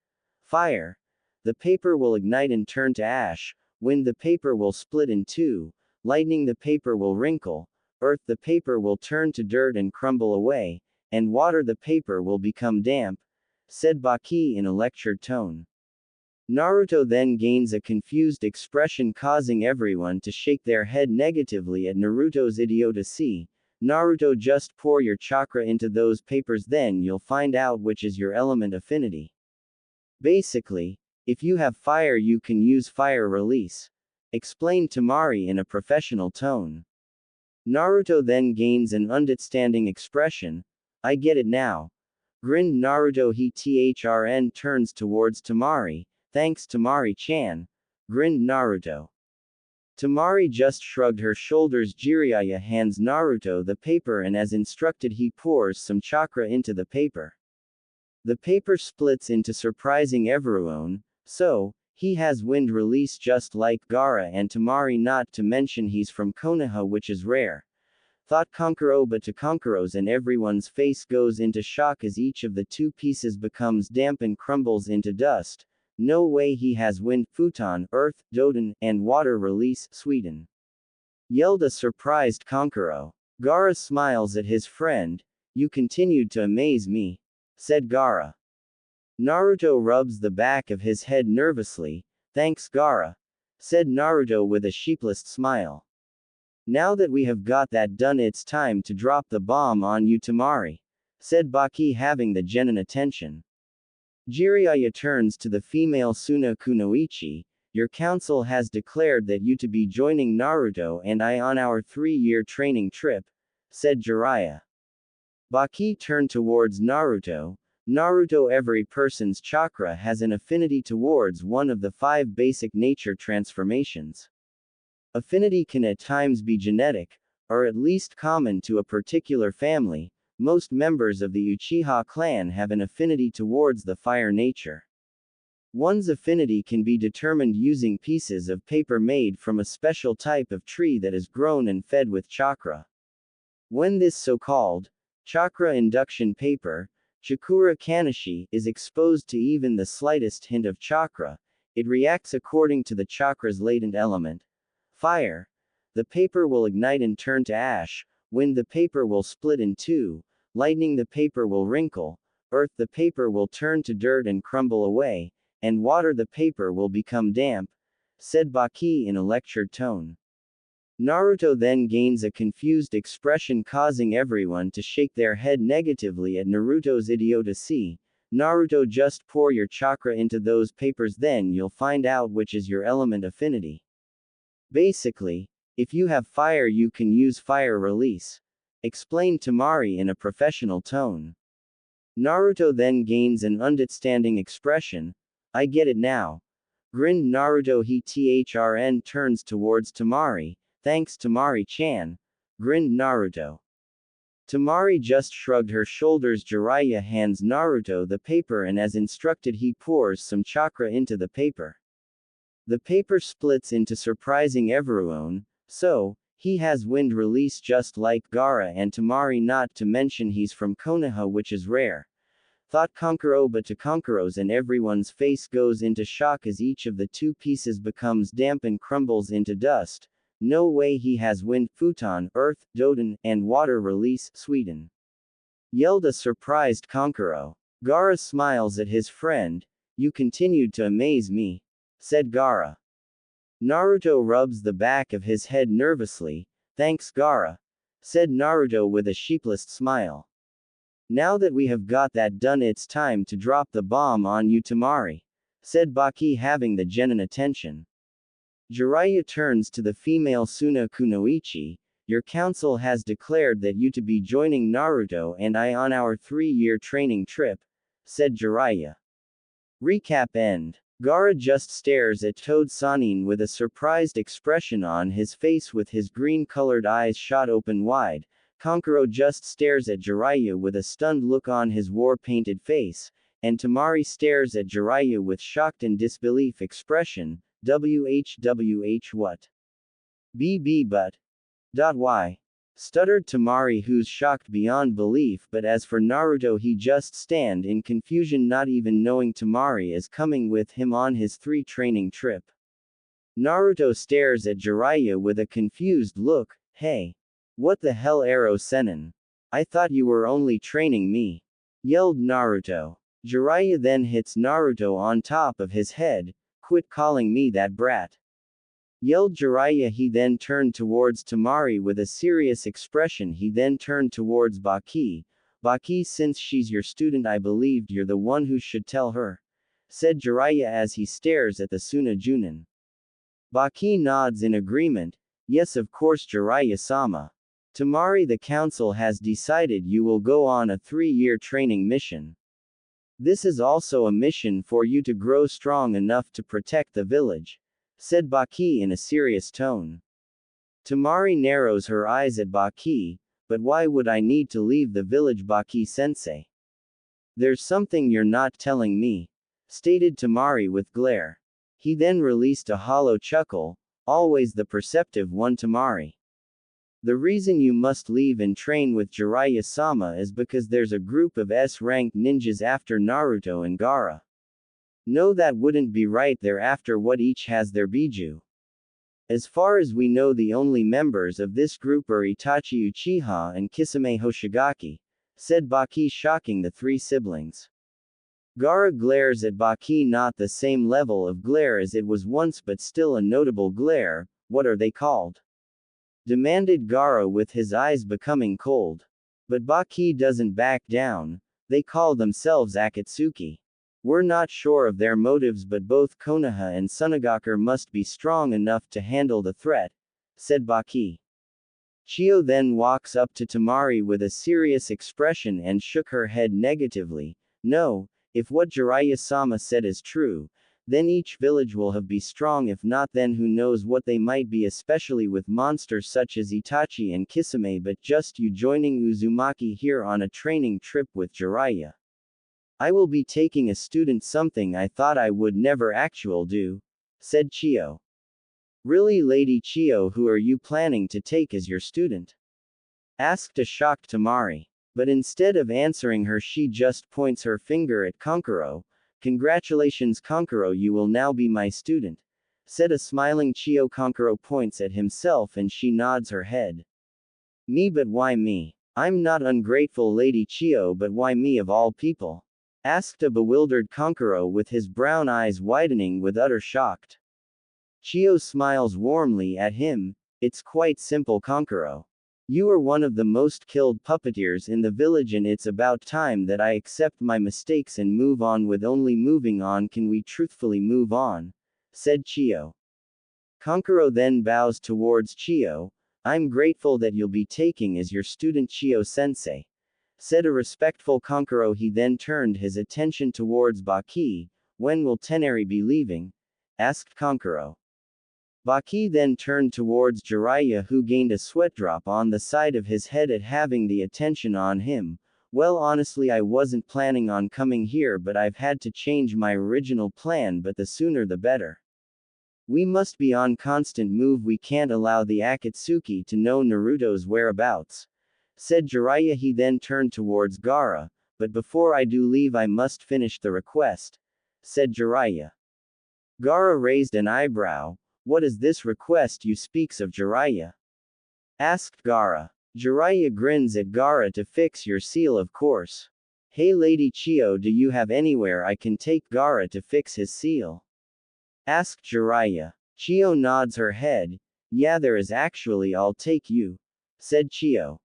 fire. The paper will ignite and turn to ash, wind the paper will split in two, lightning the paper will wrinkle, earth the paper will turn to dirt and crumble away, and water the paper will become damp, said Baki in a lectured tone. Naruto then gains a confused expression, causing everyone to shake their head negatively at Naruto's idiocy. Naruto, just pour your chakra into those papers, then you'll find out which is your element affinity. Basically, if you have fire you can use fire release, explained Temari in a professional tone. Naruto then gains an understanding expression. I get it now, grinned Naruto. He Thrn turns towards Temari. Thanks, Temari-chan, grinned Naruto. Temari just shrugged her shoulders. Jiraiya hands Naruto the paper and as instructed he pours some chakra into the paper. The paper splits into surprising everyone, so, he has wind release just like Gaara and Temari, not to mention he's from Konoha, which is rare, thought Kankuro. But to Kankuro's and everyone's face goes into shock as each of the two pieces becomes damp and crumbles into dust. No way, he has wind, futon, earth, doden, and water release, Sweden, yelled a surprised Kankuro. Gaara smiles at his friend. You continued to amaze me, said Gaara. Naruto rubs the back of his head nervously. Thanks, Gaara, said Naruto with a sheepless smile. Now that we have got that done, it's time to drop the bomb on you, Temari, said Baki, having the genin attention. Jiraiya turns to the female Suna Kunoichi. Your council has declared that you to be joining Naruto and I on our 3-year training trip, said Jiraiya. Baki turned towards Naruto. Naruto, every person's chakra has an affinity towards one of the 5 basic nature transformations. Affinity can at times be genetic, or at least common to a particular family. Most members of the Uchiha clan have an affinity towards the fire nature. One's affinity can be determined using pieces of paper made from a special type of tree that is grown and fed with chakra. When this so-called chakra induction paper, Chakura Kanashi, is exposed to even the slightest hint of chakra, it reacts according to the chakra's latent element, fire. The paper will ignite and turn to ash, Wind the paper will split in two, lightning the paper will wrinkle, earth the paper will turn to dirt and crumble away, and water the paper will become damp, said Baki in a lectured tone. Naruto then gains a confused expression, causing everyone to shake their head negatively at Naruto's idiocy. Naruto, just pour your chakra into those papers, then you'll find out which is your element affinity. Basically, if you have fire you can use fire release, explained Temari in a professional tone. Naruto then gains an understanding expression. I get it now. Grinned Naruto. He turns towards Temari. Thanks Temari-chan, grinned Naruto. Temari just shrugged her shoulders. Jiraiya hands Naruto the paper and as instructed he pours some chakra into the paper. The paper splits into surprising everyone, so, he has wind release just like Gaara and Temari, not to mention he's from Konoha, which is rare. Thought Kankuro, but to Kankuro's and everyone's face goes into shock as each of the two pieces becomes damp and crumbles into dust. No way, he has wind, futon, earth, doden, and water release, Sweden, yelled a surprised Kankuro. Gaara smiles at his friend. You continued to amaze me, said Gaara. Naruto rubs the back of his head nervously. Thanks Gaara, said Naruto with a sheepless smile. Now that we have got that done, it's time to drop the bomb on you, Temari, said Baki, having the genin attention. Jiraiya turns to the female Suna Kunoichi. Your council has declared that you to be joining Naruto and I on our 3-year training trip, said Jiraiya. Recap end. Gaara just stares at Toad Sanin with a surprised expression on his face with his green-colored eyes shot open wide. Kankuro just stares at Jiraiya with a stunned look on his war-painted face, and Temari stares at Jiraiya with shocked and disbelief expression. WHWH what? BB but. Why? Stuttered Temari, who's shocked beyond belief, but as for Naruto he just stand in confusion, not even knowing Temari is coming with him on his 3 training trip. Naruto stares at Jiraiya with a confused look. Hey. What the hell, Ero Sennin? I thought you were only training me, yelled Naruto. Jiraiya then hits Naruto on top of his head. Quit calling me that brat, yelled Jiraiya. He then turned towards Temari with a serious expression. He then turned towards Baki. Baki, since she's your student, I believed you're the one who should tell her, said Jiraiya as he stares at the Suna Junin. Baki nods in agreement. Yes, of course, Jiraiya-sama. Temari, the council has decided you will go on a 3-year training mission. This is also a mission for you to grow strong enough to protect the village, said Baki in a serious tone. Temari narrows her eyes at Baki. But why would I need to leave the village, Baki-sensei? There's something you're not telling me, stated Temari with glare. He then released a hollow chuckle. Always the perceptive one, Temari. The reason you must leave and train with Jiraiya-sama is because there's a group of S-ranked ninjas after Naruto and Gaara. No, that wouldn't be right. They're after what each has their biju. As far as we know, the only members of this group are Itachi Uchiha and Kisame Hoshigaki, said Baki, shocking the 3 siblings. Gaara glares at Baki, not the same level of glare as it was once, but still a notable glare. What are they called? Demanded Gaara with his eyes becoming cold. But Baki doesn't back down. They call themselves Akatsuki. We're not sure of their motives, but both Konoha and Sunagaku must be strong enough to handle the threat, said Baki. Chio then walks up to Temari with a serious expression and shook her head negatively. No, if what Jiraiya-sama said is true, then each village will have be strong. If not, then who knows what they might be, especially with monsters such as Itachi and Kisame. But just you joining Uzumaki here on a training trip with Jiraiya. I will be taking a student, something I thought I would never actual do, said Chio. Really, Lady Chio, who are you planning to take as your student? Asked a shocked Temari. But instead of answering her, she just points her finger at Kankuro. Congratulations Kankuro, you will now be my student, said a smiling Chio. Kankuro points at himself and she nods her head. Me, but why me? I'm not ungrateful, Lady Chio, but why me of all people? Asked a bewildered Kankuro with his brown eyes widening with utter shock. Chio smiles warmly at him. It's quite simple, Kankuro. You are one of the most killed puppeteers in the village, and it's about time that I accept my mistakes and move on. With only moving on can we truthfully move on, said Chio. Kankuro then bows towards Chio. I'm grateful that you'll be taking as your student Chio-sensei, said a respectful Kankuro. He then turned his attention towards Baki. When will Temari be leaving? Asked Kankuro. Baki then turned towards Jiraiya, who gained a sweat drop on the side of his head at having the attention on him. Well, honestly, I wasn't planning on coming here, but I've had to change my original plan, but the sooner the better. We must be on constant move. We can't allow the Akatsuki to know Naruto's whereabouts, said Jiraiya. He then turned towards Gaara. But before I do leave, I must finish the request, said Jiraiya. Gaara raised an eyebrow. What is this request you speaks of, Jiraiya? Asked Gaara. Jiraiya grins at Gaara. To fix your seal, of course. Hey Lady Chio, do you have anywhere I can take Gaara to fix his seal? Asked Jiraiya. Chio nods her head. Yeah, there is actually. I'll take you, said Chio.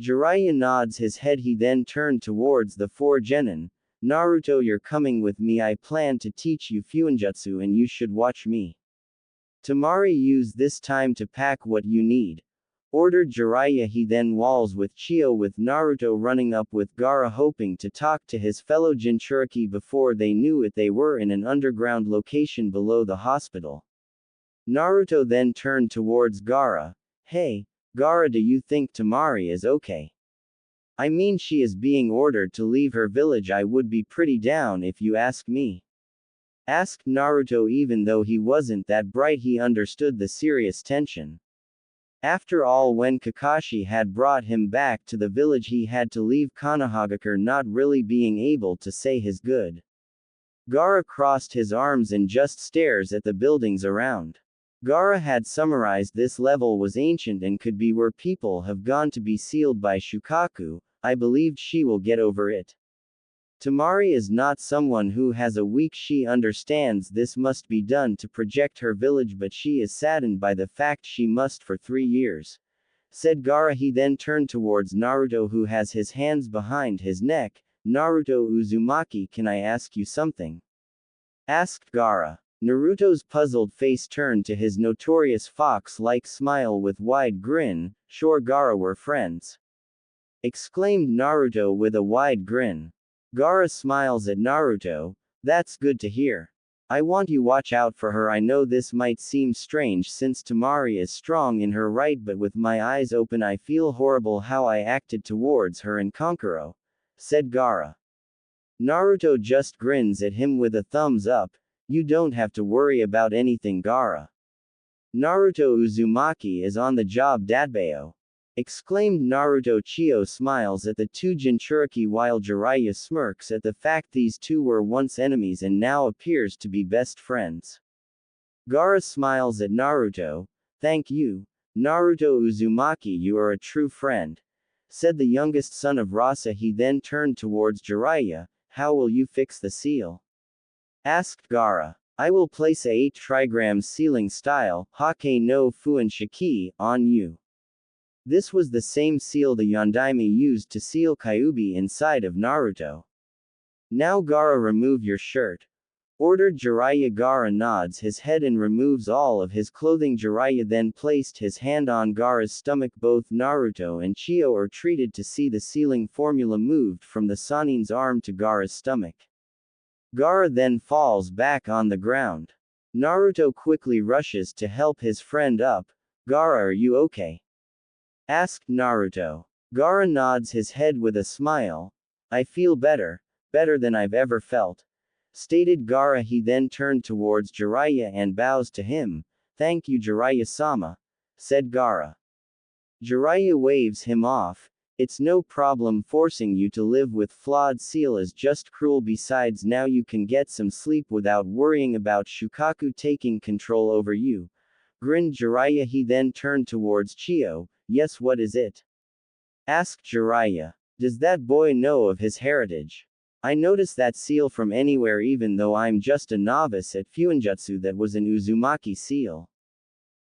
Jiraiya nods his head. He then turned towards the four genin. Naruto, you're coming with me. I plan to teach you Fuinjutsu and you should watch me. Temari, use this time to pack what you need, ordered Jiraiya. He then walls with Chio, with Naruto running up with Gaara, hoping to talk to his fellow Jinchuriki. Before they knew it, they were in an underground location below the hospital. Naruto then turned towards Gaara. Hey, Gaara, do you think Temari is okay? I mean, she is being ordered to leave her village. I would be pretty down if you ask me. Asked Naruto. Even though he wasn't that bright, he understood the serious tension. After all, when Kakashi had brought him back to the village, he had to leave Konohagakure, not really being able to say his good. Gaara crossed his arms and just stares at the buildings around. Gaara had summarized this level was ancient and could be where people have gone to be sealed by Shukaku. I believed she will get over it. Temari is not someone who has a weak. She understands this must be done to protect her village, but she is saddened by the fact she must for 3 years, said Gaara. He then turned towards Naruto, who has his hands behind his neck. Naruto Uzumaki, can I ask you something? Asked Gaara. Naruto's puzzled face turned to his notorious fox-like smile with wide grin. Sure, Gaara, we're friends, exclaimed Naruto with a wide grin. Gaara smiles at Naruto. That's good to hear. I want you watch out for her. I know this might seem strange since Temari is strong in her right, but with my eyes open I feel horrible how I acted towards her and Kankuro, said Gaara. Naruto just grins at him with a thumbs up. You don't have to worry about anything, Gaara. Naruto Uzumaki is on the job, Dadbeo, exclaimed Naruto. Chio smiles at the two Jinchuriki while Jiraiya smirks at the fact these two were once enemies and now appears to be best friends. Gaara smiles at Naruto. Thank you, Naruto Uzumaki, you are a true friend, said the youngest son of Rasa. He then turned towards Jiraiya. How will you fix the seal? Asked Gaara. I will place a 8 trigrams sealing style, Hake no Fuin Shiki, on you. This was the same seal the Yondaime used to seal Kyuubi inside of Naruto. Now Gaara, remove your shirt, ordered Jiraiya. Gaara nods his head and removes all of his clothing. Jiraiya then placed his hand on Gaara's stomach. Both Naruto and Chio are treated to see the sealing formula moved from the Sanin's arm to Gaara's stomach. Gaara then falls back on the ground. Naruto quickly rushes to help his friend up. Gaara, are you okay? Asked Naruto. Gaara nods his head with a smile. I feel better than I've ever felt, stated Gaara. He then turned towards Jiraiya and bows to him. Thank you, Jiraiya-sama, said Gaara. Jiraiya waves him off. It's no problem. Forcing you to live with flawed seal is just cruel. Besides, now you can get some sleep without worrying about Shukaku taking control over you, grinned Jiraiya. He then turned towards Chio. Yes, what is it? Asked Jiraiya. Does that boy know of his heritage? I noticed that seal from anywhere even though I'm just a novice at Fuinjutsu. That was an Uzumaki seal.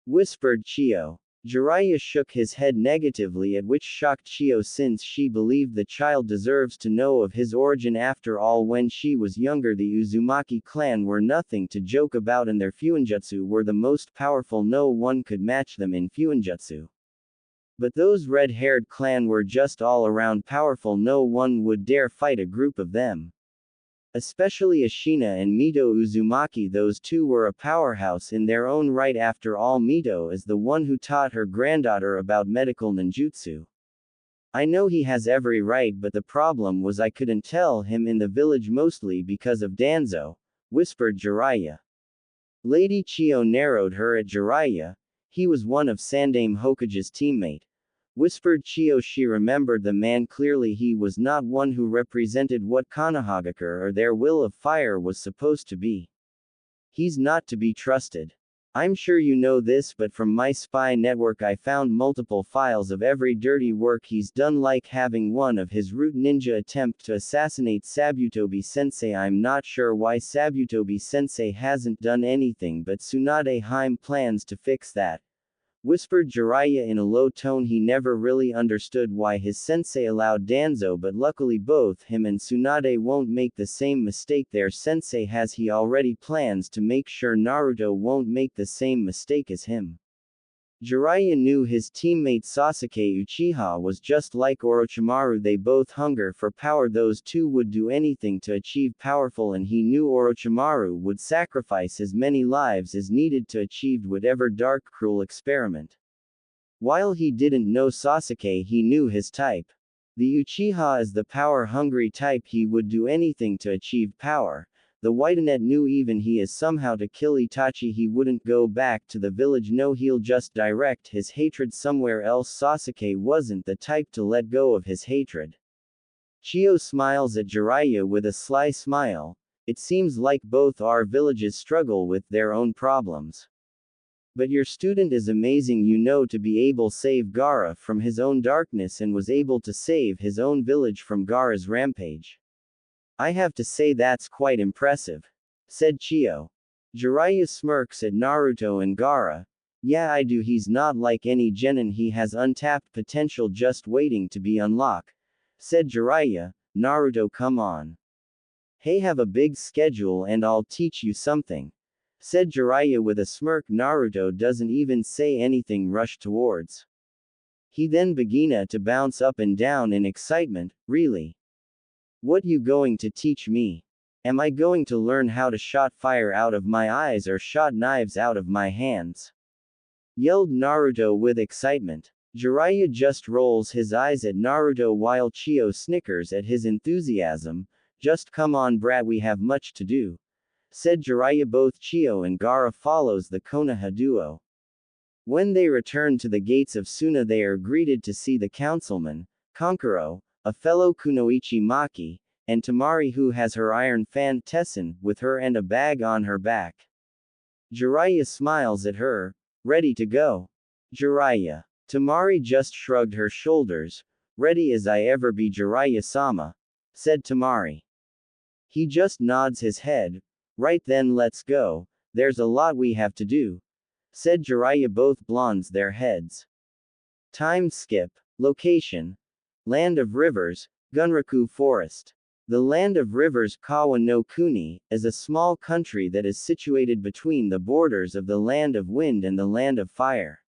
Whispered Chio. Jiraiya shook his head negatively, at which shocked Chio since she believed the child deserves to know of his origin. After all, when she was younger, the Uzumaki clan were nothing to joke about, and their Fuinjutsu were the most powerful. No one could match them in Fuinjutsu. But those red-haired clan were just all around powerful. No one would dare fight a group of them. Especially Ashina and Mito Uzumaki, those two were a powerhouse in their own right. After all, Mito is the one who taught her granddaughter about medical ninjutsu. I know he has every right, but the problem was I couldn't tell him in the village, mostly because of Danzo, whispered Jiraiya. Lady Chio narrowed her at Jiraiya. He was one of Sandame Hokage's teammate. Whispered Chio. She remembered the man clearly. He was not one who represented what Konohagakure or their will of fire was supposed to be. He's not to be trusted. I'm sure you know this, but from my spy network I found multiple files of every dirty work he's done, like having one of his root ninja attempt to assassinate Sabutobi sensei. I'm not sure why Sabutobi sensei hasn't done anything, but Tsunade Hime plans to fix that. Whispered Jiraiya in a low tone. He never really understood why his sensei allowed Danzo, but luckily both him and Tsunade won't make the same mistake their sensei has. He already plans to make sure Naruto won't make the same mistake as him. Jiraiya knew his teammate Sasuke Uchiha was just like Orochimaru. They both hunger for power. Those two would do anything to achieve powerful, and he knew Orochimaru would sacrifice as many lives as needed to achieve whatever dark cruel experiment. While he didn't know Sasuke, he knew his type. The Uchiha is the power-hungry type. He would do anything to achieve power. The Whitenet knew even he is somehow to kill Itachi, he wouldn't go back to the village. No, he'll just direct his hatred somewhere else. Sasuke wasn't the type to let go of his hatred. Chio smiles at Jiraiya with a sly smile. It seems like both our villages struggle with their own problems. But your student is amazing, you know, to be able to save Gaara from his own darkness and was able to save his own village from Gaara's rampage. I have to say that's quite impressive, said Chio. Jiraiya smirks at Naruto and Gaara. Yeah, I do. He's not like any genin, he has untapped potential just waiting to be unlocked, said Jiraiya. Naruto, come on. Hey, have a big schedule and I'll teach you something, said Jiraiya with a smirk. Naruto doesn't even say anything, rush towards. He then began to bounce up and down in excitement. Really? What you going to teach me? Am I going to learn how to shot fire out of my eyes or shot knives out of my hands? Yelled Naruto with excitement. Jiraiya just rolls his eyes at Naruto while Chio snickers at his enthusiasm. Just come on, brat, we have much to do, said Jiraiya. Both Chio and Gaara follows the Konoha duo. When they return to the gates of Suna, they are greeted to see the councilman, Kankuro, a fellow Kunoichi Maki, and Temari, who has her iron fan Tessin with her and a bag on her back. Jiraiya smiles at her. Ready to go? Jiraiya. Temari just shrugged her shoulders. Ready as I ever be, Jiraiya-sama, said Temari. He just nods his head. Right then, let's go. There's a lot we have to do, said Jiraiya. Both blondes their heads. Time skip. Location: Land of Rivers, Gunraku Forest. The Land of Rivers, Kawa no Kuni, is a small country that is situated between the borders of the Land of Wind and the Land of Fire.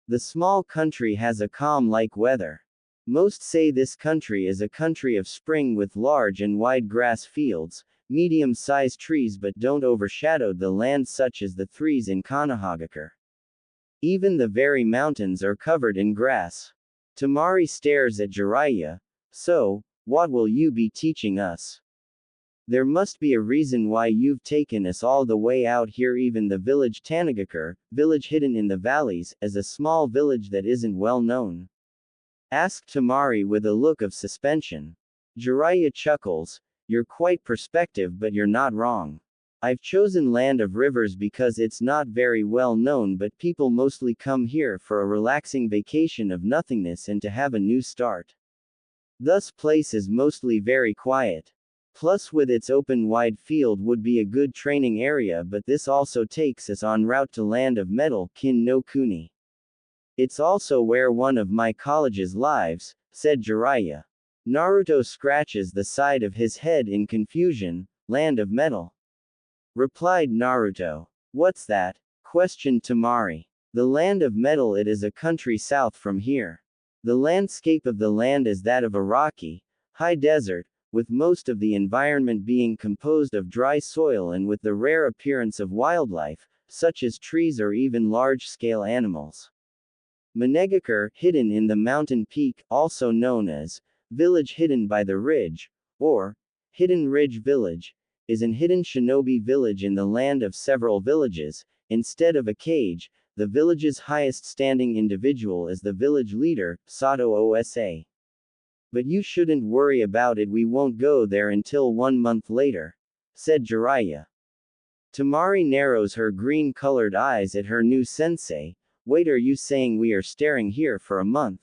The small country has a calm-like weather. Most say this country is a country of spring with large and wide grass fields, medium-sized trees but don't overshadow the land such as the trees in Konohagakure. Even the very mountains are covered in grass. Temari stares at Jiraiya. So, what will you be teaching us? There must be a reason why you've taken us all the way out here. Even the village Tanagakure, village hidden in the valleys, as a small village that isn't well known, asked Temari with a look of suspension. Jiraiya chuckles. You're quite perspective, but you're not wrong. I've chosen Land of Rivers because it's not very well known, but people mostly come here for a relaxing vacation of nothingness and to have a new start. Thus place is mostly very quiet. Plus with its open wide field would be a good training area, but this also takes us en route to Land of Metal, Kin no Kuni. It's also where one of my colleges lives, said Jiraiya. Naruto scratches the side of his head in confusion. Land of Metal, replied Naruto. What's that? Questioned Temari. The Land of Metal, it is a country south from here. The landscape of the land is that of a rocky, high desert, with most of the environment being composed of dry soil and with the rare appearance of wildlife, such as trees or even large-scale animals. Manegakure, hidden in the mountain peak, also known as village hidden by the ridge, or Hidden Ridge Village, is an hidden shinobi village in the land of several villages. Instead of a cage, the village's highest standing individual is the village leader, Sato Osa. But you shouldn't worry about it, we won't go there until 1 month later, said Jiraiya. Temari narrows her green-colored eyes at her new sensei. Wait, are you saying we are staying here for a month?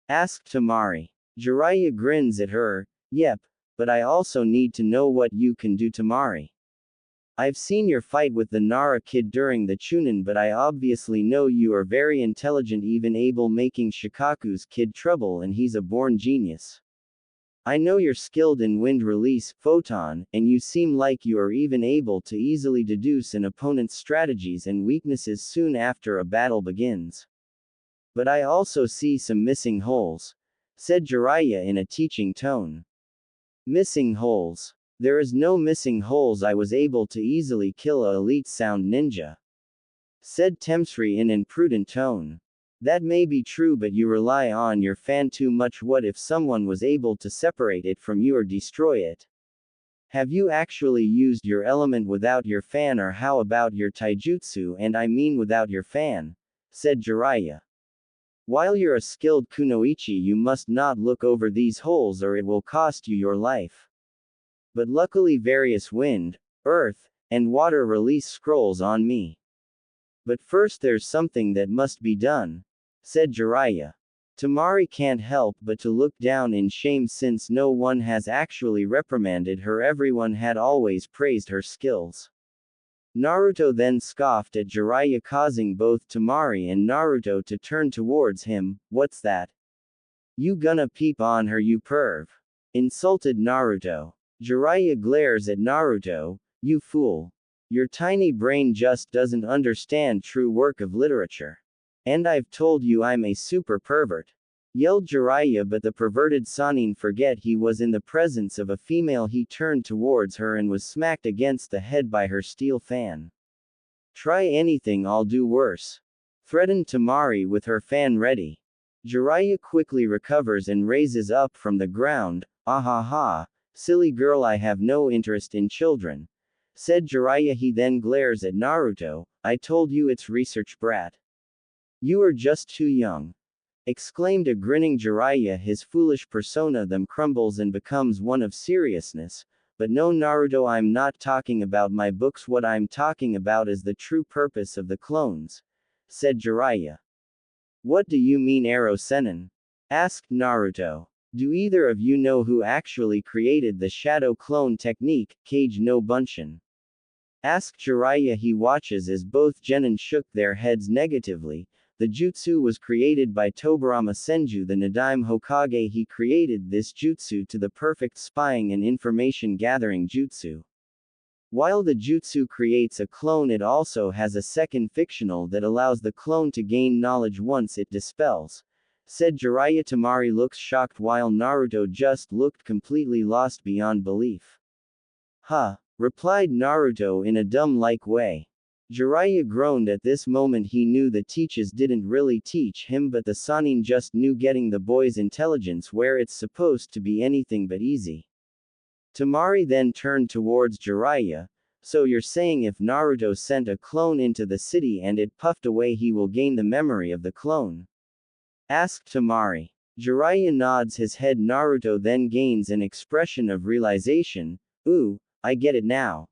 Asked Temari. Jiraiya grins at her. Yep, but I also need to know what you can do, Temari. I've seen your fight with the Nara kid during the Chunin, but I obviously know you are very intelligent, even able making Shikaku's kid trouble, and he's a born genius. I know you're skilled in wind release, photon, and you seem like you are even able to easily deduce an opponent's strategies and weaknesses soon after a battle begins. But I also see some missing holes, said Jiraiya in a teaching tone. Missing holes? There is no missing holes. I was able to easily kill a elite sound ninja, said Temari in an imprudent tone. That may be true, but you rely on your fan too much. What if someone was able to separate it from you or destroy it? Have you actually used your element without your fan, or how about your taijutsu, and I mean without your fan? Said Jiraiya. While you're a skilled kunoichi, you must not look over these holes or it will cost you your life. But luckily various wind, earth, and water release scrolls on me. But first there's something that must be done, said Jiraiya. Temari can't help but to look down in shame since no one has actually reprimanded her, everyone had always praised her skills. Naruto then scoffed at Jiraiya, causing both Temari and Naruto to turn towards him. What's that? You gonna peep on her, you perv? Insulted Naruto. Jiraiya glares at Naruto. You fool. Your tiny brain just doesn't understand true work of literature. And I've told you I'm a super pervert, yelled Jiraiya, but the perverted Sannin forget he was in the presence of a female. He turned towards her and was smacked against the head by her steel fan. Try anything, I'll do worse, threatened Temari with her fan ready. Jiraiya quickly recovers and raises up from the ground. Ah ha ha. Silly girl, I have no interest in children, said Jiraiya. He then glares at Naruto. I told you it's research, brat. You are just too young, exclaimed a grinning Jiraiya. His foolish persona then crumbles and becomes one of seriousness. But no, Naruto, I'm not talking about my books, what I'm talking about is the true purpose of the clones, said Jiraiya. What do you mean, Arrow Sennin? Asked Naruto. Do either of you know who actually created the shadow clone technique, Kage no Bunshin? Asked Jiraiya. He watches as both genin shook their heads negatively. The jutsu was created by Tobirama Senju, the Nadaime Hokage. He created this jutsu to the perfect spying and information gathering jutsu. While the jutsu creates a clone, it also has a second fictional that allows the clone to gain knowledge once it dispels, said Jiraiya. Temari looks shocked while Naruto just looked completely lost beyond belief. Huh, replied Naruto in a dumb-like way. Jiraiya groaned at this moment. He knew the teachers didn't really teach him, but the Sannin just knew getting the boy's intelligence where it's supposed to be anything but easy. Temari then turned towards Jiraiya. So you're saying if Naruto sent a clone into the city and it puffed away, he will gain the memory of the clone? Asked Temari. Jiraiya nods his head. Naruto then gains an expression of realization. Ooh, I get it now.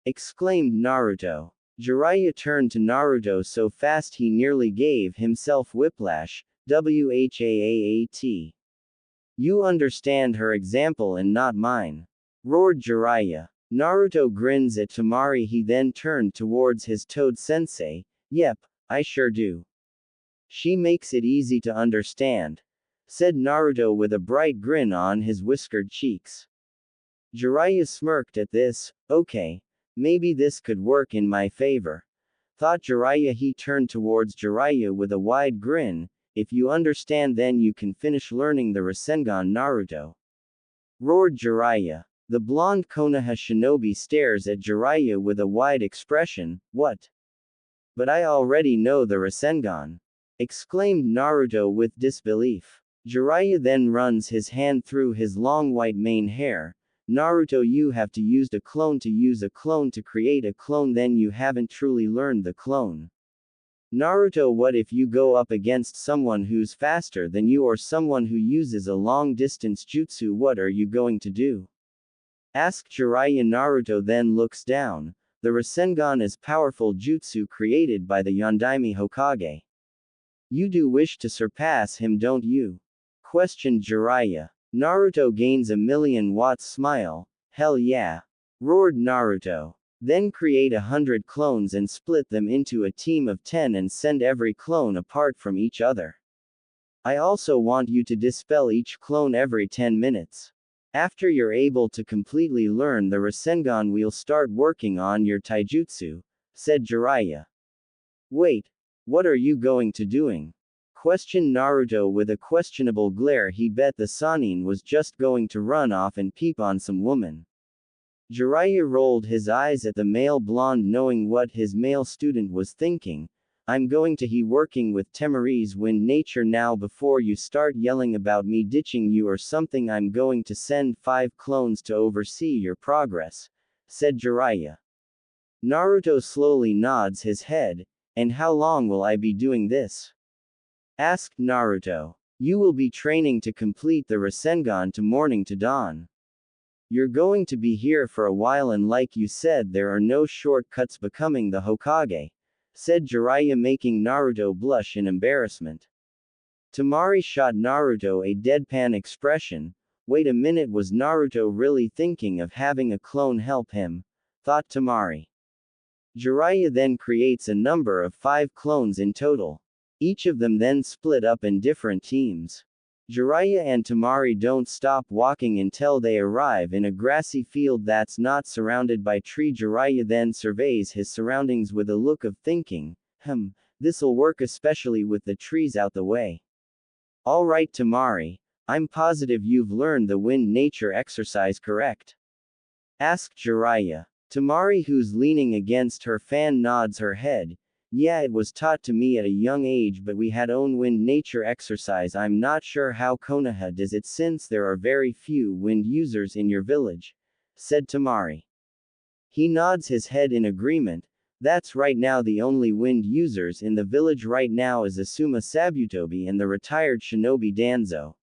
exclaimed Naruto. Jiraiya turned to Naruto so fast he nearly gave himself whiplash. Whaat. You understand her example and not mine, roared Jiraiya. Naruto grins at Temari. He then turned towards his Toad sensei. Yep, I sure do. She makes it easy to understand, said Naruto with a bright grin on his whiskered cheeks. Jiraiya smirked at this. Okay, maybe this could work in my favor, thought Jiraiya. He turned towards Jiraiya with a wide grin. If you understand, then you can finish learning the Rasengan, Naruto, roared Jiraiya. The blonde Konoha shinobi stares at Jiraiya with a wide expression. What? But I already know the Rasengan, exclaimed Naruto with disbelief. Jiraiya then runs his hand through his long white mane hair. Naruto, you have to use a clone to use a clone to create a clone, then you haven't truly learned the clone. Naruto, what if you go up against someone who's faster than you or someone who uses a long distance jutsu? What are you going to do? Asked Jiraiya. Naruto then looks down. The Rasengan is powerful jutsu created by the Yondaime Hokage. You do wish to surpass him, don't you? Questioned Jiraiya. Naruto gains a million-watt smile. Hell yeah, roared Naruto. Then create 100 clones and split them into a team of 10 and send every clone apart from each other. I also want you to dispel each clone every 10 minutes. After you're able to completely learn the Rasengan, we'll start working on your taijutsu, said Jiraiya. Wait, what are you going to doing? Questioned Naruto with a questionable glare. He bet the Sannin was just going to run off and peep on some woman. Jiraiya rolled his eyes at the male blonde, knowing what his male student was thinking. I'm going to he working with Temari's wind nature now. Before you start yelling about me ditching you or something, I'm going to send 5 clones to oversee your progress, said Jiraiya. Naruto slowly nods his head. And how long will I be doing this? Asked Naruto. You will be training to complete the Rasengan to morning to dawn. You're going to be here for a while, and like you said, there are no shortcuts becoming the Hokage, said Jiraiya, making Naruto blush in embarrassment. Temari shot Naruto a deadpan expression. Wait a minute, was Naruto really thinking of having a clone help him? Thought Temari. Jiraiya then creates a number of 5 clones in total. Each of them then split up in different teams. Jiraiya and Temari don't stop walking until they arrive in a grassy field that's not surrounded by tree. Jiraiya then surveys his surroundings with a look of thinking. This'll work, especially with the trees out the way. Alright Temari, I'm positive you've learned the wind nature exercise, correct? Asked Jiraiya. Temari, who's leaning against her fan, nods her head. Yeah, it was taught to me at a young age, but we had own wind nature exercise. I'm not sure how Konoha does it since there are very few wind users in your village, said Temari. He nods his head in agreement. That's right, now the only wind users in the village right now is Asuma Sabutobi and the retired shinobi Danzo.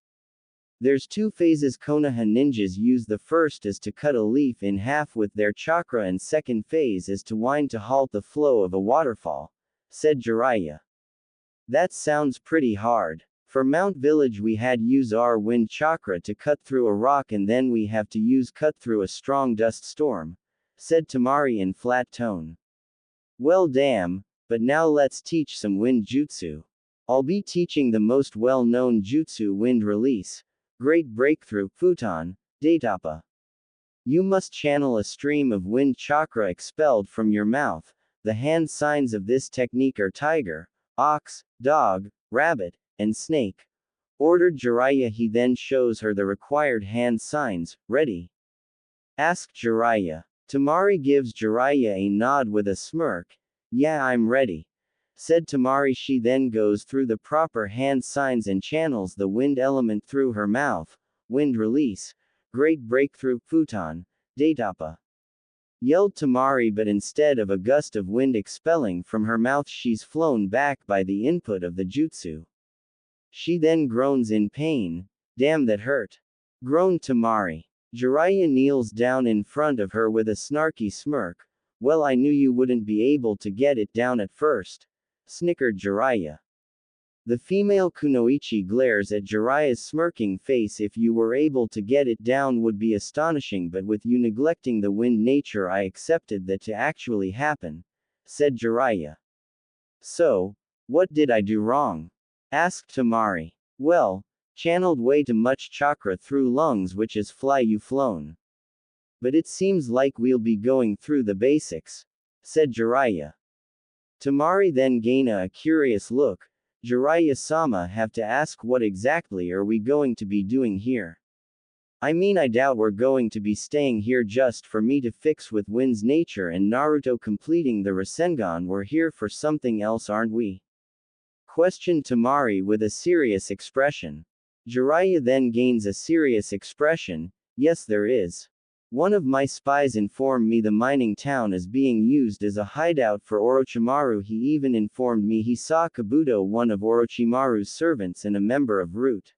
There's 2 phases Konoha ninjas use. The first is to cut a leaf in half with their chakra, and second phase is to wind to halt the flow of a waterfall, said Jiraiya. That sounds pretty hard. For Mount Village we had use our wind chakra to cut through a rock, and then we have to use cut through a strong dust storm, said Temari in flat tone. Well damn, but now let's teach some wind jutsu. I'll be teaching the most well-known jutsu, wind release. Great breakthrough, futon, datapa. You must channel a stream of wind chakra expelled from your mouth. The hand signs of this technique are tiger, ox, dog, rabbit, and snake, ordered Jiraiya. He then shows her the required hand signs. Ready? Asked Jiraiya. Temari gives Jiraiya a nod with a smirk. Yeah, I'm ready, said Temari. She then goes through the proper hand signs and channels the wind element through her mouth. Wind release. Great breakthrough, futon, datapa. Yelled Temari, but instead of a gust of wind expelling from her mouth, she's flown back by the input of the jutsu. She then groans in pain. Damn, that hurt, groaned Temari. Jiraiya kneels down in front of her with a snarky smirk. Well, I knew you wouldn't be able to get it down at first, snickered Jiraiya. The female kunoichi glares at Jiraiya's smirking face. If you were able to get it down would be astonishing, but with you neglecting the wind nature I accepted that to actually happen, said Jiraiya. So, what did I do wrong? Asked Temari. Well, channeled way too much chakra through lungs, which is fly you flown. But it seems like we'll be going through the basics, said Jiraiya. Temari then gained a curious look. Jiraiya-sama, have to ask, what exactly are we going to be doing here? I mean, I doubt we're going to be staying here just for me to fix with Wind's nature and Naruto completing the Rasengan. We're here for something else, aren't we? Questioned Temari with a serious expression. Jiraiya then gains a serious expression. Yes, there is. One of my spies informed me the mining town is being used as a hideout for Orochimaru. He even informed me he saw Kabuto, one of Orochimaru's servants and a member of Root.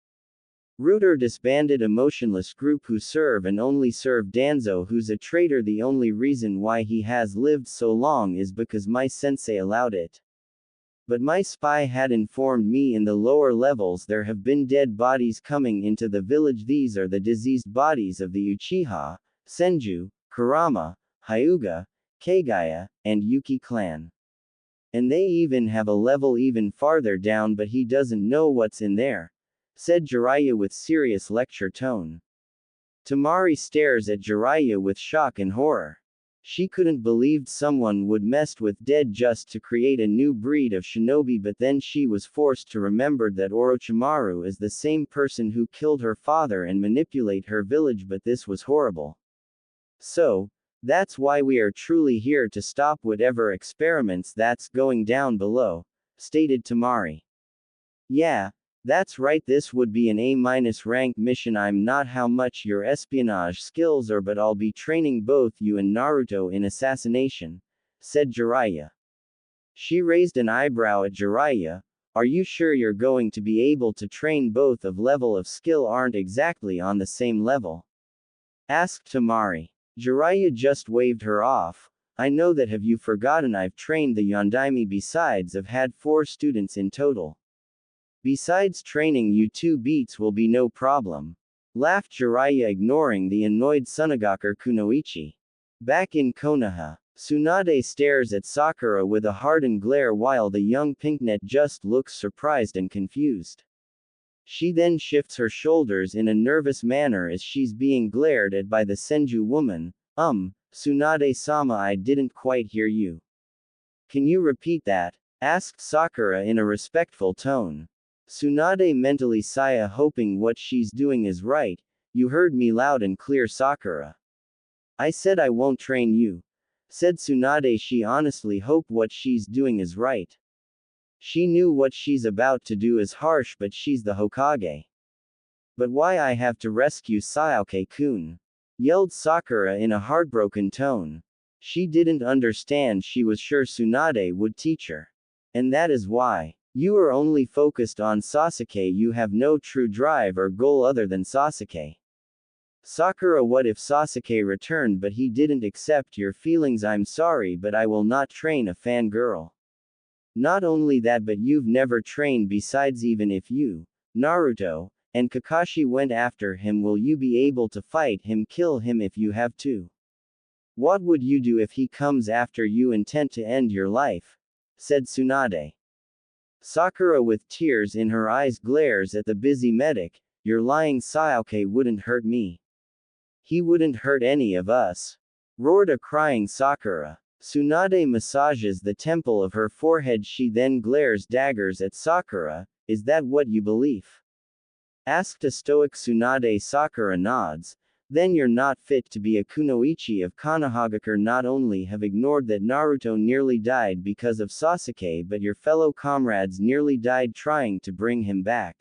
Rooter disbanded a motionless group who serve and only serve Danzo, who's a traitor. The only reason why he has lived so long is because my sensei allowed it. But my spy had informed me in the lower levels there have been dead bodies coming into the village. These are the diseased bodies of the Uchiha, Senju, Kurama, Hyuga, Kagaya, and Yuki clan. And they even have a level even farther down, but he doesn't know what's in there, said Jiraiya with serious lecture tone. Temari stares at Jiraiya with shock and horror. She couldn't believe someone would mess with dead just to create a new breed of shinobi, but then she was forced to remember that Orochimaru is the same person who killed her father and manipulate her village, but this was horrible. So, that's why we are truly here to stop whatever experiments that's going down below, stated Temari. Yeah, that's right, this would be an A- rank mission. I'm not how much your espionage skills are, but I'll be training both you and Naruto in assassination, said Jiraiya. She raised an eyebrow at Jiraiya. Are you sure you're going to be able to train both? Of level of skill aren't exactly on the same level, asked Temari. Jiraiya just waved her off. I know that. Have you forgotten I've trained the Yondaime? Besides, I've had 4 students in total. Besides training you, 2 beats will be no problem, laughed Jiraiya, ignoring the annoyed Sunagaku Kunoichi. Back in Konoha, Tsunade stares at Sakura with a hardened glare while the young pinknet just looks surprised and confused. She then shifts her shoulders in a nervous manner as she's being glared at by the Senju woman. Tsunade-sama, I didn't quite hear you. Can you repeat that? Asked Sakura in a respectful tone. Tsunade mentally sighed, hoping what she's doing is right. You heard me loud and clear, Sakura. I said I won't train you, said Tsunade. She honestly hoped what she's doing is right. She knew what she's about to do is harsh, but she's the Hokage. But why I have to rescue Sasuke-kun? Yelled Sakura in a heartbroken tone. She didn't understand. She was sure Tsunade would teach her. And that is why. You are only focused on Sasuke. You have no true drive or goal other than Sasuke. Sakura, what if Sasuke returned but he didn't accept your feelings? I'm sorry, but I will not train a fangirl. Not only that, but you've never trained. Besides, even if you, Naruto, and Kakashi went after him, will you be able to fight him, kill him if you have to? What would you do if he comes after you intent to end your life? Said Tsunade. Sakura with tears in her eyes glares at the busy medic. You're lying. Sasuke wouldn't hurt me. He wouldn't hurt any of us, roared a crying Sakura. Tsunade massages the temple of her forehead. She then glares daggers at Sakura. Is that what you believe? Asked a stoic Tsunade. Sakura nods. Then you're not fit to be a kunoichi of Konohagakure. Not only have ignored that Naruto nearly died because of Sasuke, but your fellow comrades nearly died trying to bring him back.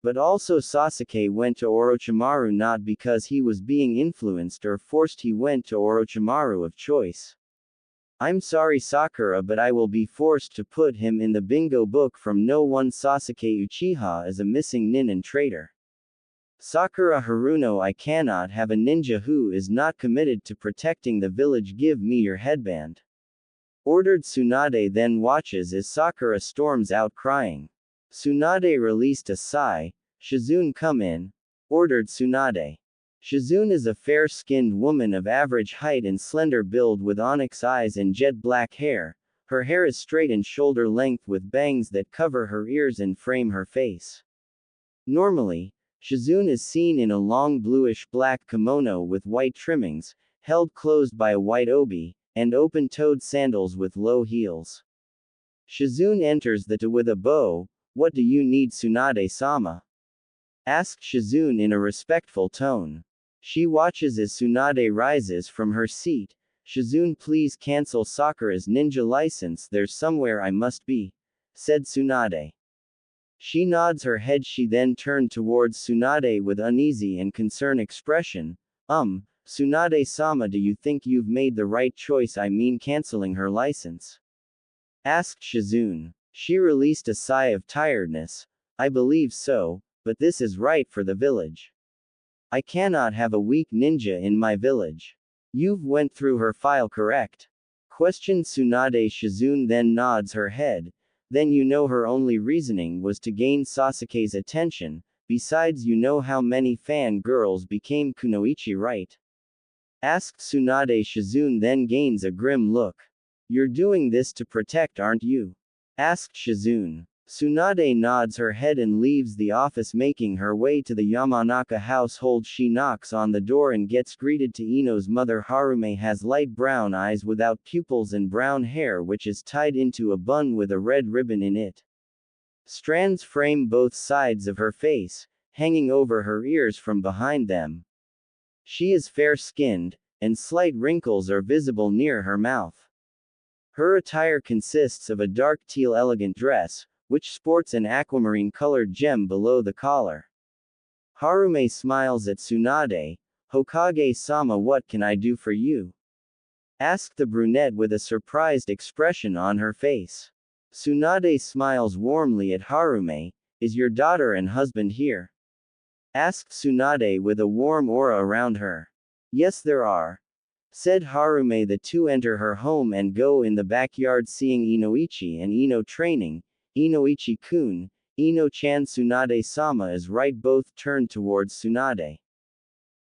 But also Sasuke went to Orochimaru not because he was being influenced or forced. He went to Orochimaru of choice. I'm sorry, Sakura, but I will be forced to put him in the bingo book from no one. Sasuke Uchiha is a missing nin and traitor. Sakura Haruno, I cannot have a ninja who is not committed to protecting the village. Give me your headband. Ordered Tsunade, then watches as Sakura storms out crying. Tsunade released a sigh. Shizune, come in. Ordered Tsunade. Shizune is a fair-skinned woman of average height and slender build with onyx eyes and jet black hair. Her hair is straight and shoulder length with bangs that cover her ears and frame her face. Normally, Shizune is seen in a long bluish-black kimono with white trimmings, held closed by a white obi, and open-toed sandals with low heels. Shizune enters the with a bow. What do you need, Tsunade-sama? Asked Shizune in a respectful tone. She watches as Tsunade rises from her seat. Shizune, please cancel Sakura's ninja license, there's somewhere I must be, said Tsunade. She nods her head. She then turned towards Tsunade with uneasy and concerned expression. Tsunade-sama, do you think you've made the right choice? I mean canceling her license? Asked Shizune. She released a sigh of tiredness. I believe so, but this is right for the village. I cannot have a weak ninja in my village. You've went through her file, correct? Questioned Tsunade. Shizune then nods her head. Then you know her only reasoning was to gain Sasuke's attention. Besides, you know how many fan girls became kunoichi, right? Asked Tsunade. Shizune then gains a grim look. You're doing this to protect, aren't you? Asked Shizune. Tsunade nods her head and leaves the office, making her way to the Yamanaka household. She knocks on the door and gets greeted to Ino's mother. Harume has light brown eyes without pupils and brown hair which is tied into a bun with a red ribbon in it. Strands frame both sides of her face, hanging over her ears from behind them. She is fair-skinned, and slight wrinkles are visible near her mouth. Her attire consists of a dark teal elegant dress, which sports an aquamarine-colored gem below the collar. Harume smiles at Tsunade. Hokage-sama, what can I do for you? Asked the brunette with a surprised expression on her face. Tsunade smiles warmly at Harume. Is your daughter and husband here? Asked Tsunade with a warm aura around her. Yes, there are, said Harume. The two enter her home and go in the backyard. Seeing Inoichi and Ino training, Inoichi-kun, Ino-chan, Tsunade-sama is right. Both turn towards Tsunade.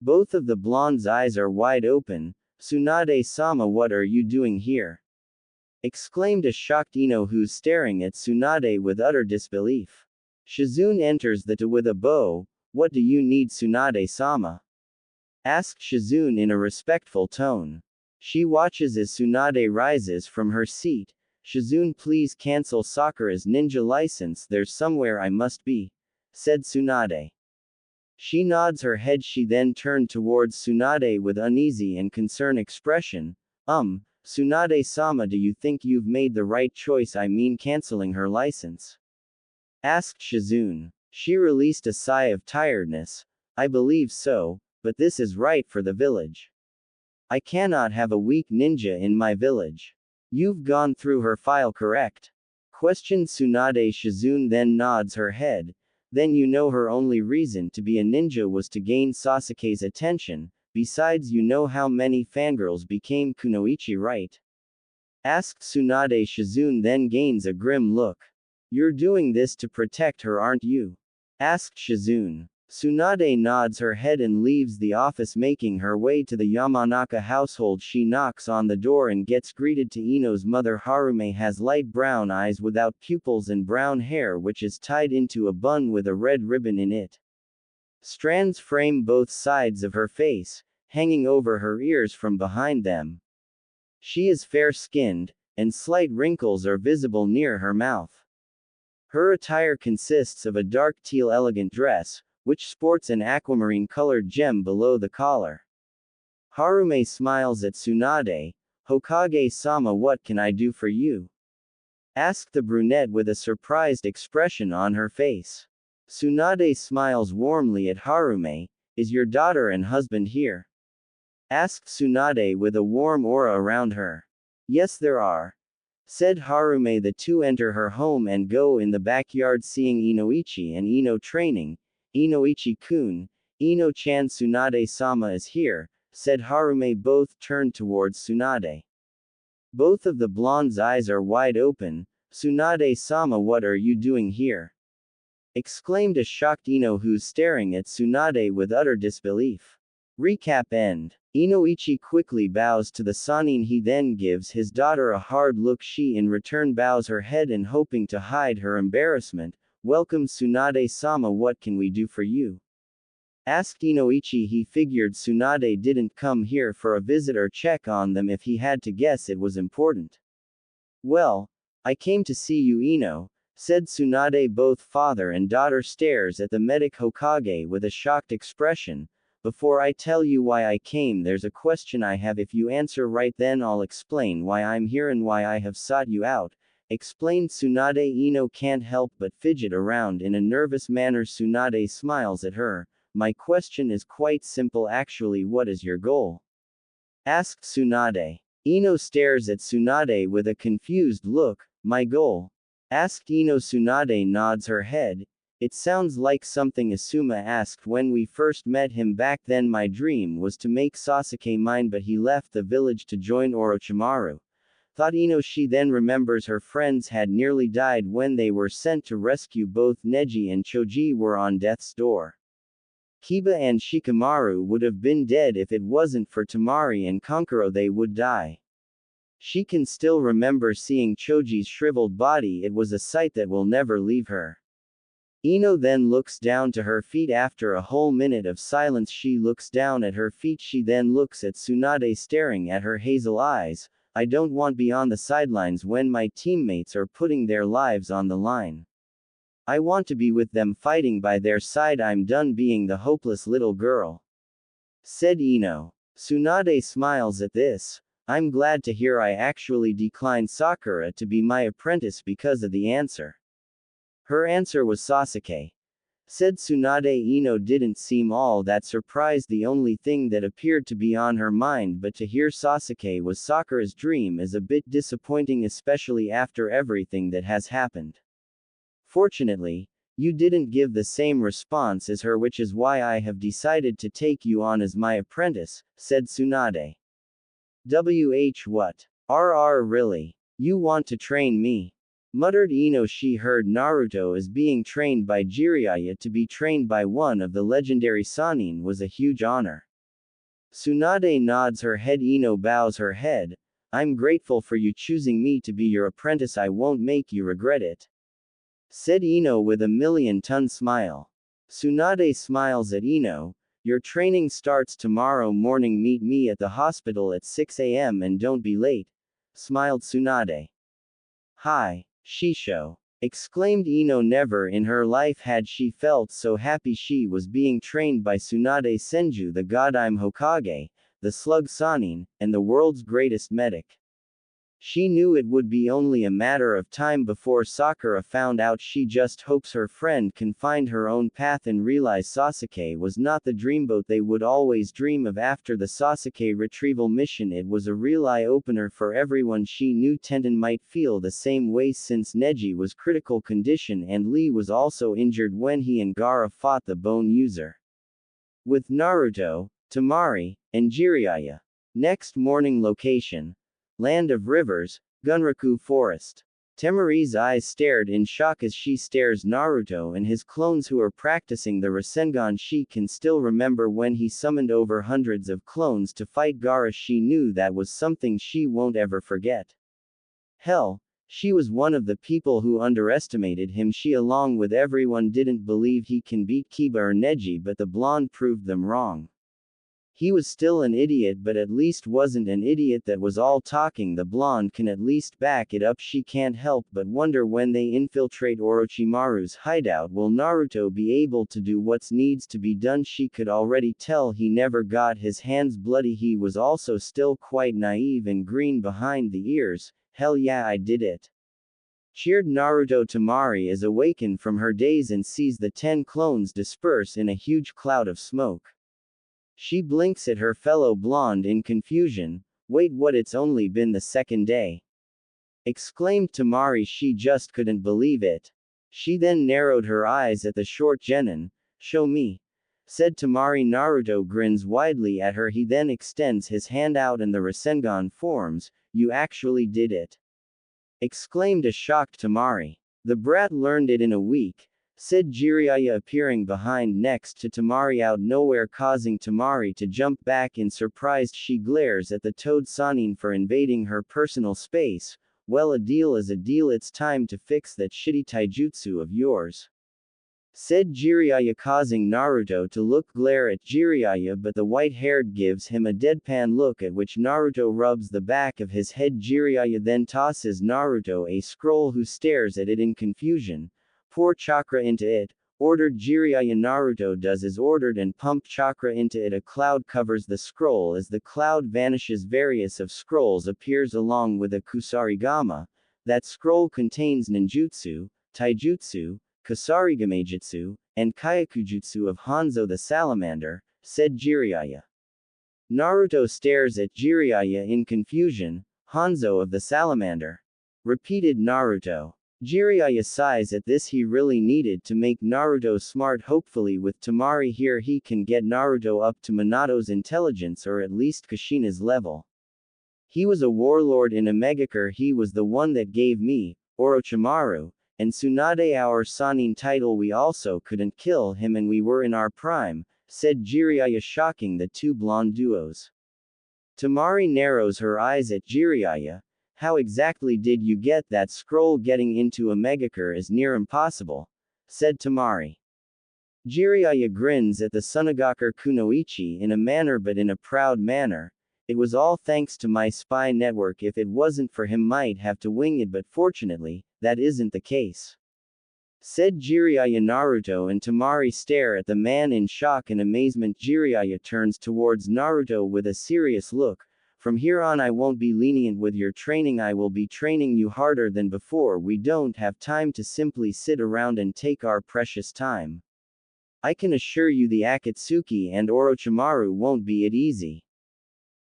Both of the blonde's eyes are wide open. Tsunade-sama, what are you doing here? Exclaimed a shocked Ino, who's staring at Tsunade with utter disbelief. Shizune enters the with a bow. What do you need, Tsunade-sama? Asked Shizune in a respectful tone. She watches as Tsunade rises from her seat. Shizune, please cancel Sakura's ninja license, there's somewhere I must be, said Tsunade. She nods her head. She then turned towards Tsunade with uneasy and concerned expression. Tsunade-sama, do you think you've made the right choice? I mean canceling her license? Asked Shizune. She released a sigh of tiredness. I believe so, but this is right for the village. I cannot have a weak ninja in my village. You've gone through her file, correct? Questioned Tsunade. Shizune then nods her head. Then you know her only reason to be a ninja was to gain Sasuke's attention. Besides, you know how many fangirls became kunoichi, right? Asked Tsunade. Shizune then gains a grim look. You're doing this to protect her, aren't you? Asked Shizune. Tsunade nods her head and leaves the office, making her way to the Yamanaka household. She knocks on the door and gets greeted to Ino's mother. Harume has light brown eyes without pupils and brown hair which is tied into a bun with a red ribbon in it. Strands frame both sides of her face, hanging over her ears from behind them. She is fair-skinned, and slight wrinkles are visible near her mouth. Her attire consists of a dark teal elegant dress, which sports an aquamarine-colored gem below the collar. Harume smiles at Tsunade. Hokage-sama, what can I do for you? Asked the brunette with a surprised expression on her face. Tsunade smiles warmly at Harume. Is your daughter and husband here? Asked Tsunade with a warm aura around her. Yes, there are, said Harume. The two enter her home and go in the backyard. Seeing Inoichi and Ino training, Inoichi-kun, Ino-chan, Tsunade-sama is here, said Harume. Both turned towards Tsunade. Both of the blonde's eyes are wide open. Tsunade-sama, what are you doing here? Exclaimed a shocked Ino, who's staring at Tsunade with utter disbelief. Recap end. Inoichi quickly bows to the Sannin. He then gives his daughter a hard look. She in return bows her head and hoping to hide her embarrassment. Welcome Tsunade-sama, what can we do for you? Asked Inoichi. He figured Tsunade didn't come here for a visit or check on them. If he had to guess, it was important. Well, I came to see you, Ino, said Tsunade. Both father and daughter stares at the medic Hokage with a shocked expression. Before I tell you why I came, there's a question I have. If you answer right, then I'll explain why I'm here and why I have sought you out, explained Tsunade. Ino can't help but fidget around in a nervous manner. Tsunade smiles at her. My question is quite simple actually. What is your goal? Asked Tsunade. Ino stares at Tsunade with a confused look. My goal? Asked Ino. Tsunade nods her head. It sounds like something Asuma asked when we first met him back then. My dream was to make Sasuke mine, but he left the village to join Orochimaru. Thought Ino. She then remembers her friends had nearly died when they were sent to rescue. Both Neji and Choji were on death's door. Kiba and Shikamaru would have been dead if it wasn't for Temari and Kankuro. They would die. She can still remember seeing Choji's shriveled body. It was a sight that will never leave her. Ino then looks down to her feet. After a whole minute of silence, she looks down at her feet. She then looks at Tsunade, staring at her hazel eyes. I don't want to be on the sidelines when my teammates are putting their lives on the line. I want to be with them, fighting by their side. I'm done being the hopeless little girl, said Ino. Tsunade smiles at this. I'm glad to hear. I actually declined Sakura to be my apprentice because of the answer. Her answer was Sasuke, said Tsunade. Ino didn't seem all that surprised. The only thing that appeared to be on her mind but to hear Sasuke was Sakura's dream is a bit disappointing, especially after everything that has happened. Fortunately, you didn't give the same response as her, which is why I have decided to take you on as my apprentice, said Tsunade. What? Really? You want to train me? Muttered Ino. She heard Naruto is being trained by Jiraiya. To be trained by one of the legendary Sannin was a huge honor. Tsunade nods her head. Ino bows her head. I'm grateful for you choosing me to be your apprentice. I won't make you regret it, said Ino with a million-ton smile. Tsunade smiles at Ino. Your training starts tomorrow morning. Meet me at the hospital at 6 a.m. and don't be late, smiled Tsunade. Hi, Shisho, exclaimed Ino. Never in her life had she felt so happy. She was being trained by Tsunade Senju, the god. I'm Hokage, the slug Sannin, and the world's greatest medic. She knew it would be only a matter of time before Sakura found out. She just hopes her friend can find her own path and realize Sasuke was not the dreamboat they would always dream of. After the Sasuke retrieval mission, it was a real eye-opener for everyone. She knew Tenten might feel the same way since Neji was critical condition and Lee was also injured when he and Gaara fought the Bone User. With Naruto, Temari, and Jiraiya. Next morning. Location: Land of Rivers, Gunraku Forest. Temari's eyes stared in shock as she stares Naruto and his clones who are practicing the Rasengan. She can still remember when he summoned over hundreds of clones to fight Gaara. She knew that was something she won't ever forget. Hell, she was one of the people who underestimated him. She along with everyone didn't believe he can beat Kiba or Neji, but the blonde proved them wrong. He was still an idiot, but at least wasn't an idiot that was all talking. The blonde can at least back it up. She can't help but wonder when they infiltrate Orochimaru's hideout, will Naruto be able to do what needs to be done? She could already tell he never got his hands bloody. He was also still quite naive and green behind the ears. Hell yeah, I did it, cheered Naruto. Temari is awakened from her daze and sees the 10 clones disperse in a huge cloud of smoke. She blinks at her fellow blonde in confusion. Wait, what? It's only been the second day, exclaimed Temari. She just couldn't believe it. She then narrowed her eyes at the short genin. Show me, said Temari. Naruto grins widely at her. He then extends his hand out and the Rasengan forms. You actually did it! Exclaimed a shocked Temari. The brat learned it in a week, said Jiraiya, appearing behind next to Temari out nowhere, causing Temari to jump back in surprise. She glares at the Toad Sannin for invading her personal space. Well, a deal is a deal. It's time to fix that shitty taijutsu of yours, said Jiraiya, causing Naruto to glare at Jiraiya, but the white-haired gives him a deadpan look, at which Naruto rubs the back of his head. Jiraiya then tosses Naruto a scroll, who stares at it in confusion. Pour chakra into it, ordered Jiraiya. Naruto does as ordered and pumped chakra into it. A cloud covers the scroll. As the cloud vanishes, various of scrolls appears along with a kusarigama. That scroll contains ninjutsu, taijutsu, kusarigamejutsu, and kayakujutsu of Hanzo the salamander, said Jiraiya. Naruto stares at Jiraiya in confusion. Hanzo of the salamander, repeated Naruto. Jiraiya sighs at this. He really needed to make Naruto smart. Hopefully with Temari here he can get Naruto up to Minato's intelligence, or at least Kushina's level. He was a warlord in Omegakure. He was the one that gave me, Orochimaru, and Tsunade our Sannin title. We also couldn't kill him and we were in our prime, said Jiraiya, shocking the two blonde duos. Temari narrows her eyes at Jiraiya. How exactly did you get that scroll? Getting into Omegakure is near impossible, said Temari. Jiraiya grins at the Sunagakure Kunoichi in a manner, but in a proud manner. It was all thanks to my spy network. If it wasn't for him, might have to wing it, but fortunately, that isn't the case, said Jiraiya. Naruto and Temari stare at the man in shock and amazement. Jiraiya turns towards Naruto with a serious look. From here on I won't be lenient with your training. I will be training you harder than before. We don't have time to simply sit around and take our precious time. I can assure you the Akatsuki and Orochimaru won't be it easy.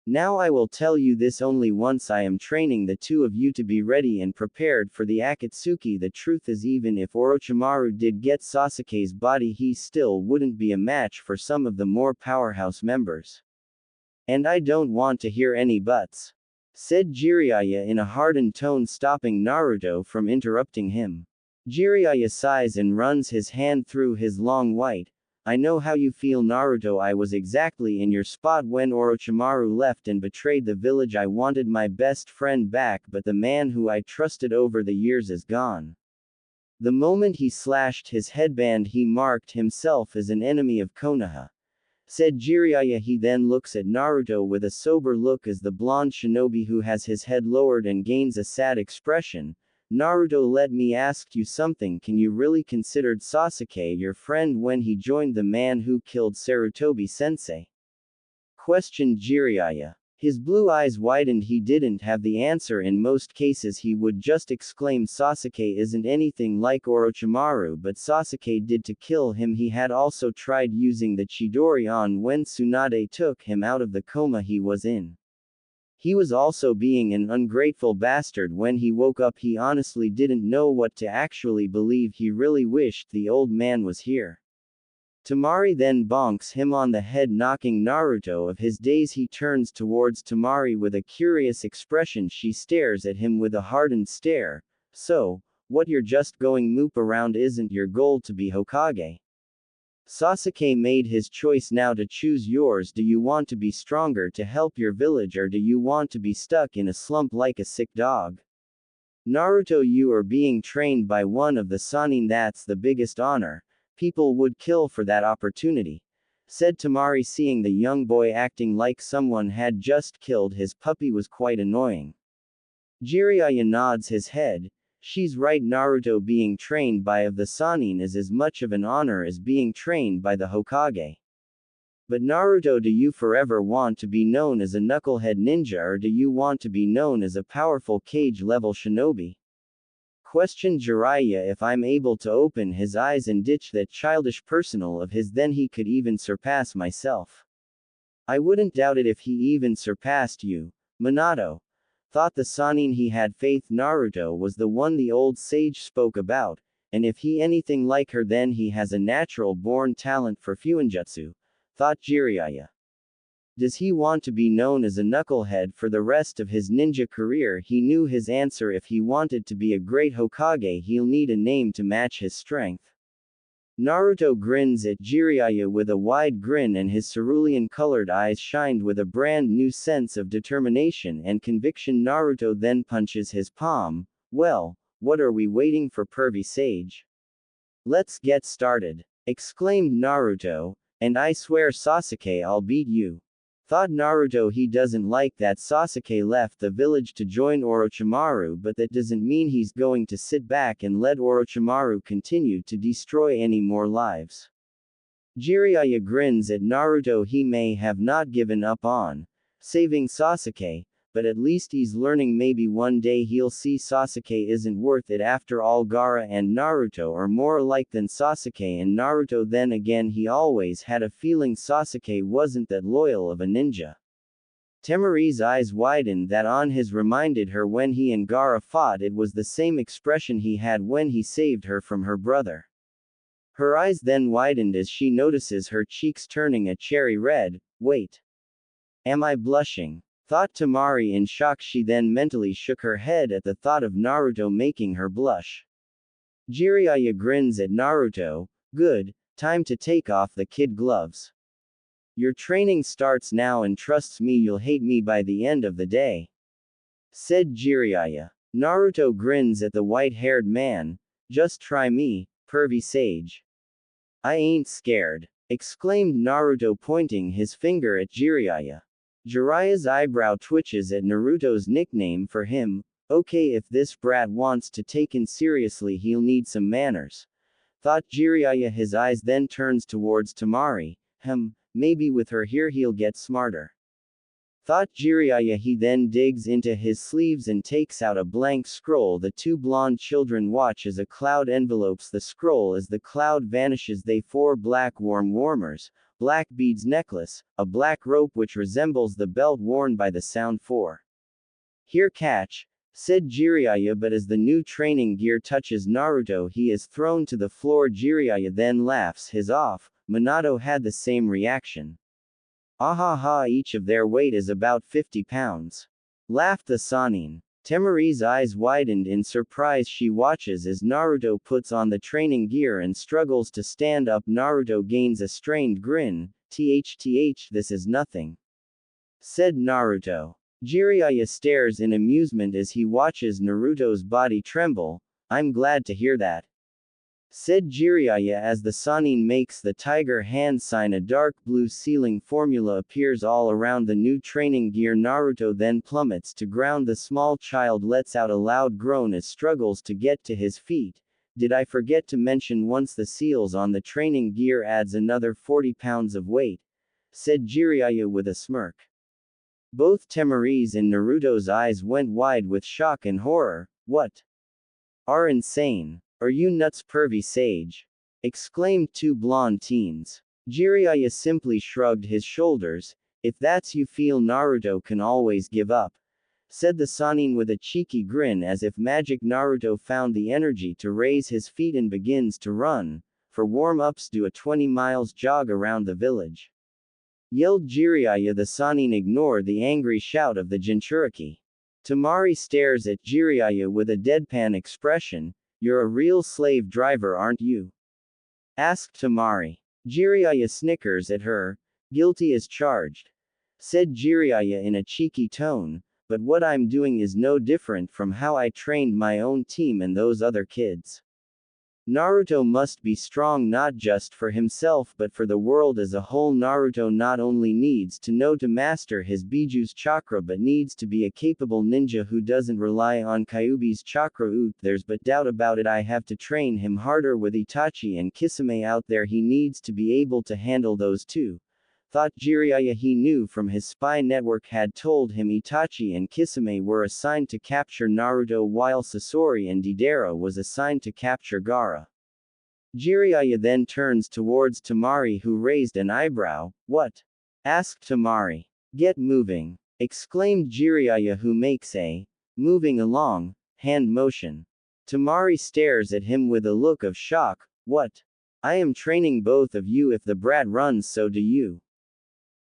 Now I will tell you this only once. I am training the two of you to be ready and prepared for the Akatsuki. The truth is, even if Orochimaru did get Sasuke's body, he still wouldn't be a match for some of the more powerhouse members. And I don't want to hear any buts, said Jiraiya in a hardened tone, stopping Naruto from interrupting him. Jiraiya sighs and runs his hand through his long white. I know how you feel, Naruto. I was exactly in your spot when Orochimaru left and betrayed the village. I wanted my best friend back, but the man who I trusted over the years is gone. The moment he slashed his headband, he marked himself as an enemy of Konoha, said Jiraiya. He then looks at Naruto with a sober look as the blonde shinobi who has his head lowered and gains a sad expression. Naruto, let me ask you something. Can you really considered Sasuke your friend when he joined the man who killed Sarutobi-sensei? Questioned Jiraiya. His blue eyes widened. He didn't have the answer. In most cases he would just exclaim, Sasuke isn't anything like Orochimaru, but Sasuke did to kill him. He had also tried using the Chidori on when Tsunade took him out of the coma he was in. He was also being an ungrateful bastard when he woke up. He honestly didn't know what to actually believe. He really wished the old man was here. Temari then bonks him on the head, knocking Naruto of his daze. He turns towards Temari with a curious expression. She stares at him with a hardened stare. So, what, you're just going moop around? Isn't your goal to be Hokage? Sasuke made his choice, now to choose yours. Do you want to be stronger to help your village, or do you want to be stuck in a slump like a sick dog? Naruto, you are being trained by one of the Sannin. That's the biggest honor. People would kill for that opportunity, said Temari. Seeing the young boy acting like someone had just killed his puppy was quite annoying. Jiraiya nods his head. She's right, Naruto. Being trained by of the Sannin is as much of an honor as being trained by the Hokage. But Naruto, do you forever want to be known as a knucklehead ninja, or do you want to be known as a powerful cage-level shinobi? Questioned Jiraiya. If I'm able to open his eyes and ditch that childish personal of his, then he could even surpass myself. I wouldn't doubt it if he even surpassed you, Minato. Thought the Sannin. He had faith Naruto was the one the old sage spoke about, and if he anything like her, then he has a natural born talent for fuinjutsu, thought Jiraiya. Does he want to be known as a knucklehead for the rest of his ninja career? He knew his answer. If he wanted to be a great Hokage, he'll need a name to match his strength. Naruto grins at Jiraiya with a wide grin, and his cerulean-colored eyes shined with a brand new sense of determination and conviction. Naruto then punches his palm. Well, what are we waiting for, pervy sage? Let's get started, exclaimed Naruto, and I swear Sasuke, I'll beat you. Thought Naruto. He doesn't like that Sasuke left the village to join Orochimaru, but that doesn't mean he's going to sit back and let Orochimaru continue to destroy any more lives. Jiraiya grins at Naruto. He may have not given up on saving Sasuke, but at least he's learning. Maybe one day he'll see Sasuke isn't worth it after all. Gaara and Naruto are more alike than Sasuke and Naruto. Then again, he always had a feeling Sasuke wasn't that loyal of a ninja. Temari's eyes widened. That on his reminded her when he and Gaara fought. It was the same expression he had when he saved her from her brother. Her eyes then widened as she notices her cheeks turning a cherry red. Wait. Am I blushing? Thought Temari in shock. She then mentally shook her head at the thought of Naruto making her blush. Jiraiya grins at Naruto. Good, time to take off the kid gloves. Your training starts now, and trust me, you'll hate me by the end of the day, said Jiraiya. Naruto grins at the white-haired man. Just try me, pervy sage. I ain't scared, exclaimed Naruto, pointing his finger at Jiraiya. Jiraiya's eyebrow twitches at Naruto's nickname for him. Okay, if this brat wants to taken seriously, he'll need some manners, thought Jiraiya. His eyes then turns towards Temari. Maybe with her here he'll get smarter, thought Jiraiya. He then digs into his sleeves and takes out a blank scroll. The two blonde children watch as a cloud envelopes the scroll. As the cloud vanishes, they four black warmers, black beads necklace, a black rope which resembles the belt worn by the Sound 4. Here, catch, said Jiraiya, but as the new training gear touches Naruto, he is thrown to the floor. Jiraiya then laughs his off. Minato had the same reaction. Ahaha, each of their weight is about 50 pounds. Laughed the Sannin. Temari's eyes widened in surprise. She watches as Naruto puts on the training gear and struggles to stand up. Naruto gains a strained grin. Th, this is nothing, said Naruto. Jiraiya stares in amusement as he watches Naruto's body tremble. I'm glad to hear that, said Jiraiya as the Sannin makes the tiger hand sign. A dark blue ceiling formula appears all around the new training gear. Naruto then plummets to ground. The small child lets out a loud groan as struggles to get to his feet. Did I forget to mention, once the seals on the training gear adds another 40 pounds of weight, said Jiraiya with a smirk. Both Temari's and Naruto's eyes went wide with shock and horror. What? Are insane? Are you nuts, pervy sage? Exclaimed two blonde teens. Jiraiya simply shrugged his shoulders. If that's you feel, Naruto can always give up, said the Sannin with a cheeky grin. As if magic, Naruto found the energy to raise his feet and begins to run. For warm-ups, do a 20 miles jog around the village, yelled Jiraiya. The Sannin ignore the angry shout of the Jinchuriki. Temari stares at Jiraiya with a deadpan expression. You're a real slave driver, aren't you? Asked Temari. Jiraiya snickers at her. Guilty as charged, said Jiraiya in a cheeky tone, but what I'm doing is no different from how I trained my own team and those other kids. Naruto must be strong, not just for himself but for the world as a whole. Naruto not only needs to know to master his Biju's chakra but needs to be a capable ninja who doesn't rely on Kyuubi's chakra. There's but doubt about it. I have to train him harder with Itachi and Kisame out there. He needs to be able to handle those two, thought Jiraiya. He knew from his spy network had told him Itachi and Kisame were assigned to capture Naruto while Sasori and Deidara was assigned to capture Gaara. Jiraiya then turns towards Temari, who raised an eyebrow. What? Asked Temari. Get moving, exclaimed Jiraiya, who makes a moving along hand motion. Temari stares at him with a look of shock. What? I am training both of you. If the brat runs, so do you.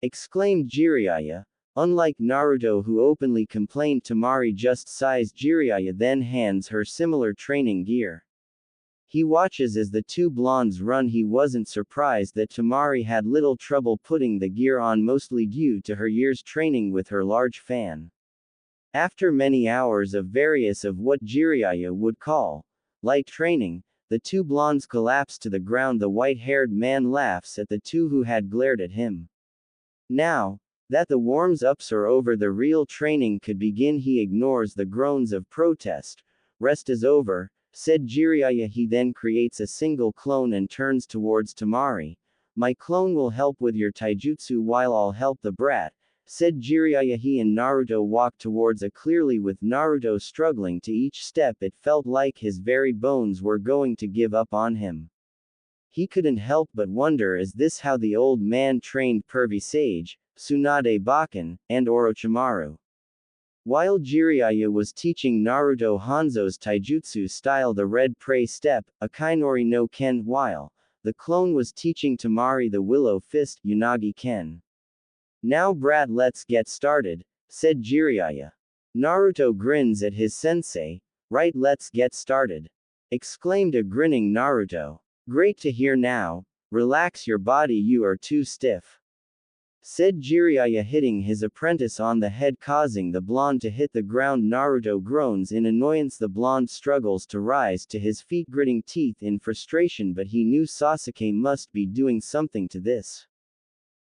exclaimed Jiraiya. Unlike Naruto, who openly complained, Temari just sighs. Jiraiya then hands her similar training gear. He watches as the two blondes run. He wasn't surprised that Temari had little trouble putting the gear on, mostly due to her years training with her large fan. After many hours of various of what Jiraiya would call light training, the two blondes collapse to the ground. The white-haired man laughs at the two who had glared at him. Now that the warms-ups are over, the real training could begin. He ignores the groans of protest. Rest is over, said Jiraiya. He then creates a single clone and turns towards Temari. My clone will help with your taijutsu while I'll help the brat, said Jiraiya. He and Naruto walked towards a clearly, with Naruto struggling to each step. It felt like his very bones were going to give up on him. He couldn't help but wonder, is this how the old man trained pervy sage, Tsunade Bakken, and Orochimaru? While Jiraiya was teaching Naruto Hanzo's taijutsu style, the red prey step, a Kainori no Ken, while the clone was teaching Temari the willow fist, Unagi Ken. Now brat, let's get started, said Jiraiya. Naruto grins at his sensei. Right, let's get started, exclaimed a grinning Naruto. Great to hear. Now relax your body, you are too stiff, said Jiraiya, hitting his apprentice on the head, causing the blonde to hit the ground. Naruto groans in annoyance. The blonde struggles to rise to his feet, gritting teeth in frustration, but he knew Sasuke must be doing something to this.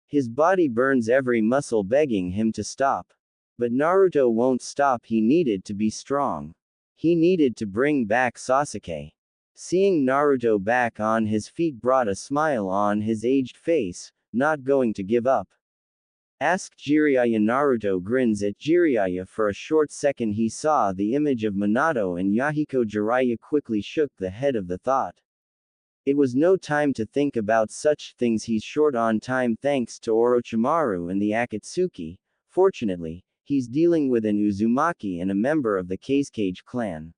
His body burns every muscle, begging him to stop. But Naruto won't stop. He needed to be strong. He needed to bring back Sasuke. Seeing Naruto back on his feet brought a smile on his aged face. Not going to give up? Asked Jiraiya. Naruto grins at Jiraiya. For a short second he saw the image of Minato and Yahiko. Jiraiya quickly shook the head of the thought. It was no time to think about such things. He's short on time thanks to Orochimaru and the Akatsuki. Fortunately, he's dealing with an Uzumaki and a member of the Kazekage clan.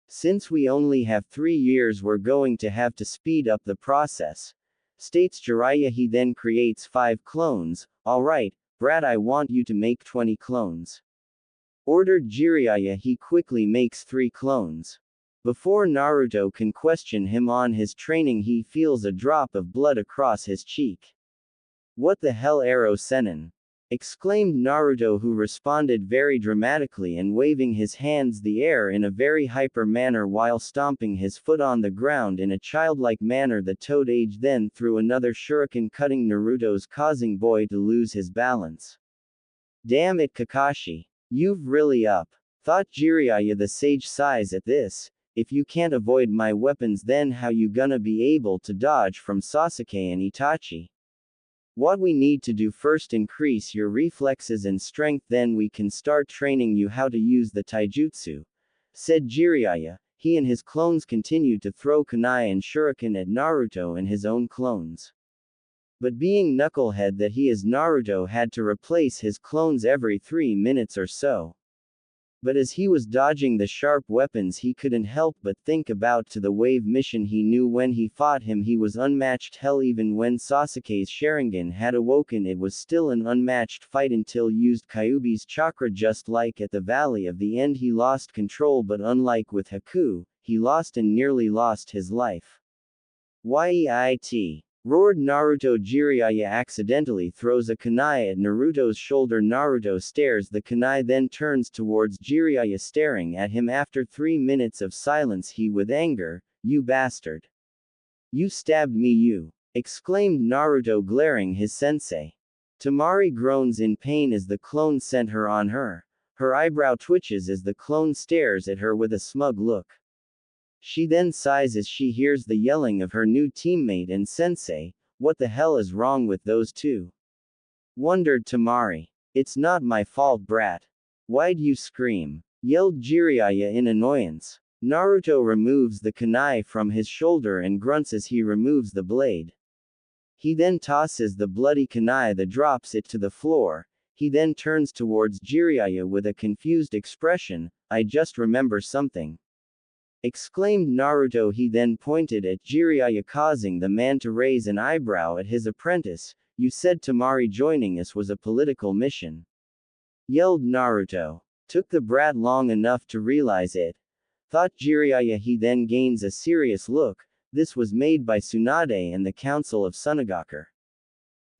Since we only have 3 years, we're going to have to speed up the process, states Jiraiya. He then creates 5 clones. Alright, brat, I want you to make 20 clones, ordered Jiraiya. He quickly makes 3 clones. Before Naruto can question him on his training, he feels a drop of blood across his cheek. What the hell, Arrow Sennin? Exclaimed Naruto, who responded very dramatically and waving his hands the air in a very hyper manner while stomping his foot on the ground in a childlike manner. The toad age then threw another shuriken, cutting Naruto's, causing boy to lose his balance. Damn it, Kakashi. You've really up, thought Jiraiya. The sage sighs at this. If you can't avoid my weapons, then how you gonna be able to dodge from Sasuke and Itachi? What we need to do first, increase your reflexes and strength, then we can start training you how to use the taijutsu, said Jiraiya. He and his clones continued to throw kunai and shuriken at Naruto and his own clones. But being knucklehead that he is, Naruto had to replace his clones every 3 minutes or so. But as he was dodging the sharp weapons, he couldn't help but think about to the wave mission. He knew when he fought him he was unmatched. Hell, even when Sasuke's Sharingan had awoken, it was still an unmatched fight until used Kyuubi's chakra. Just like at the Valley of the End, he lost control, but unlike with Haku, he lost and nearly lost his life. Yeit! Roared Naruto. Jiraiya accidentally throws a kunai at Naruto's shoulder. Naruto stares. The kunai then turns towards Jiraiya, staring at him. After 3 minutes of silence, he with anger, "You bastard! You stabbed me, you!" exclaimed Naruto, glaring his sensei. Temari groans in pain as the clone sent her on her. Her eyebrow twitches as the clone stares at her with a smug look. She then sighs as she hears the yelling of her new teammate and sensei. What the hell is wrong with those two? Wondered Temari. It's not my fault, brat. Why'd you scream? Yelled Jiraiya in annoyance. Naruto removes the kunai from his shoulder and grunts as he removes the blade. He then tosses the bloody kunai that drops it to the floor. He then turns towards Jiraiya with a confused expression. I just remember something, exclaimed Naruto. He then pointed at Jiraiya, causing the man to raise an eyebrow at his apprentice. You said Temari joining us was a political mission. Yelled Naruto. Took the brat long enough to realize it. Thought Jiraiya. He then gains a serious look. This was made by Tsunade and the Council of Sunagaku.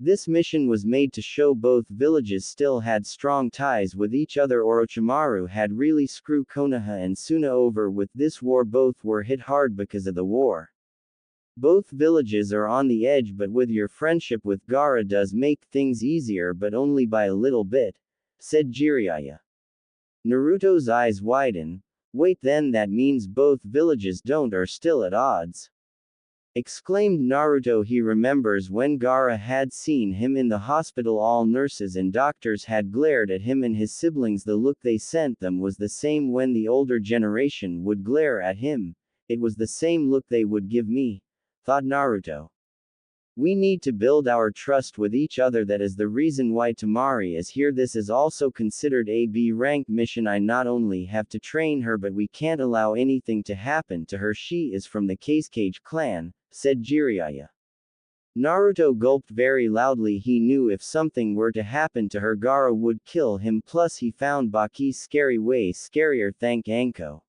This mission was made to show both villages still had strong ties with each other. Orochimaru had really screwed Konoha and Suna over with this war. Both were hit hard because of the war. Both villages are on the edge, but with your friendship with Gaara does make things easier, but only by a little bit, said Jiraiya. Naruto's eyes widen. Wait, then that means both villages don't are still at odds. Exclaimed Naruto. He remembers when Gaara had seen him in the hospital. All nurses and doctors had glared at him and his siblings. The look they sent them was the same when the older generation would glare at him. It was the same look they would give me, thought Naruto. We need to build our trust with each other. That is the reason why Temari is here. This is also considered a B-rank mission. I not only have to train her, but we can't allow anything to happen to her. She is from the Kazekage clan, said Jiraiya. Naruto gulped very loudly. He knew if something were to happen to her, Gaara would kill him. Plus he found Baki's scary way scarier. Thank Anko.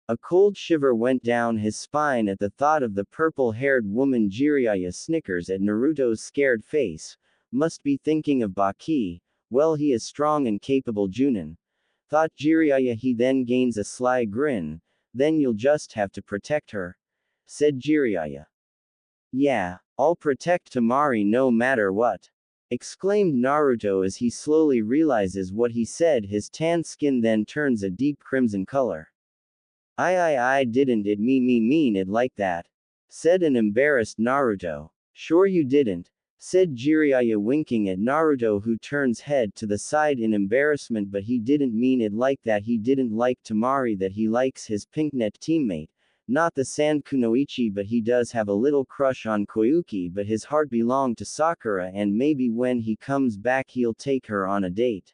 A cold shiver went down his spine at the thought of the purple-haired woman. Jiraiya snickers at Naruto's scared face. Must be thinking of Baki. Well, he is strong and capable, Junin, thought Jiraiya. He then gains a sly grin. Then you'll just have to protect her, said Jiraiya. Yeah, I'll protect Temari no matter what, exclaimed Naruto as he slowly realizes what he said. His tan skin then turns a deep crimson color. I didn't it mean it like that, said an embarrassed Naruto. Sure you didn't, said Jiraiya, winking at Naruto, who turns head to the side in embarrassment. But he didn't mean it like that. He didn't like Temari. That he likes his pinknet teammate, not the Sand Kunoichi, but he does have a little crush on Koyuki. But his heart belonged to Sakura, and maybe when he comes back he'll take her on a date.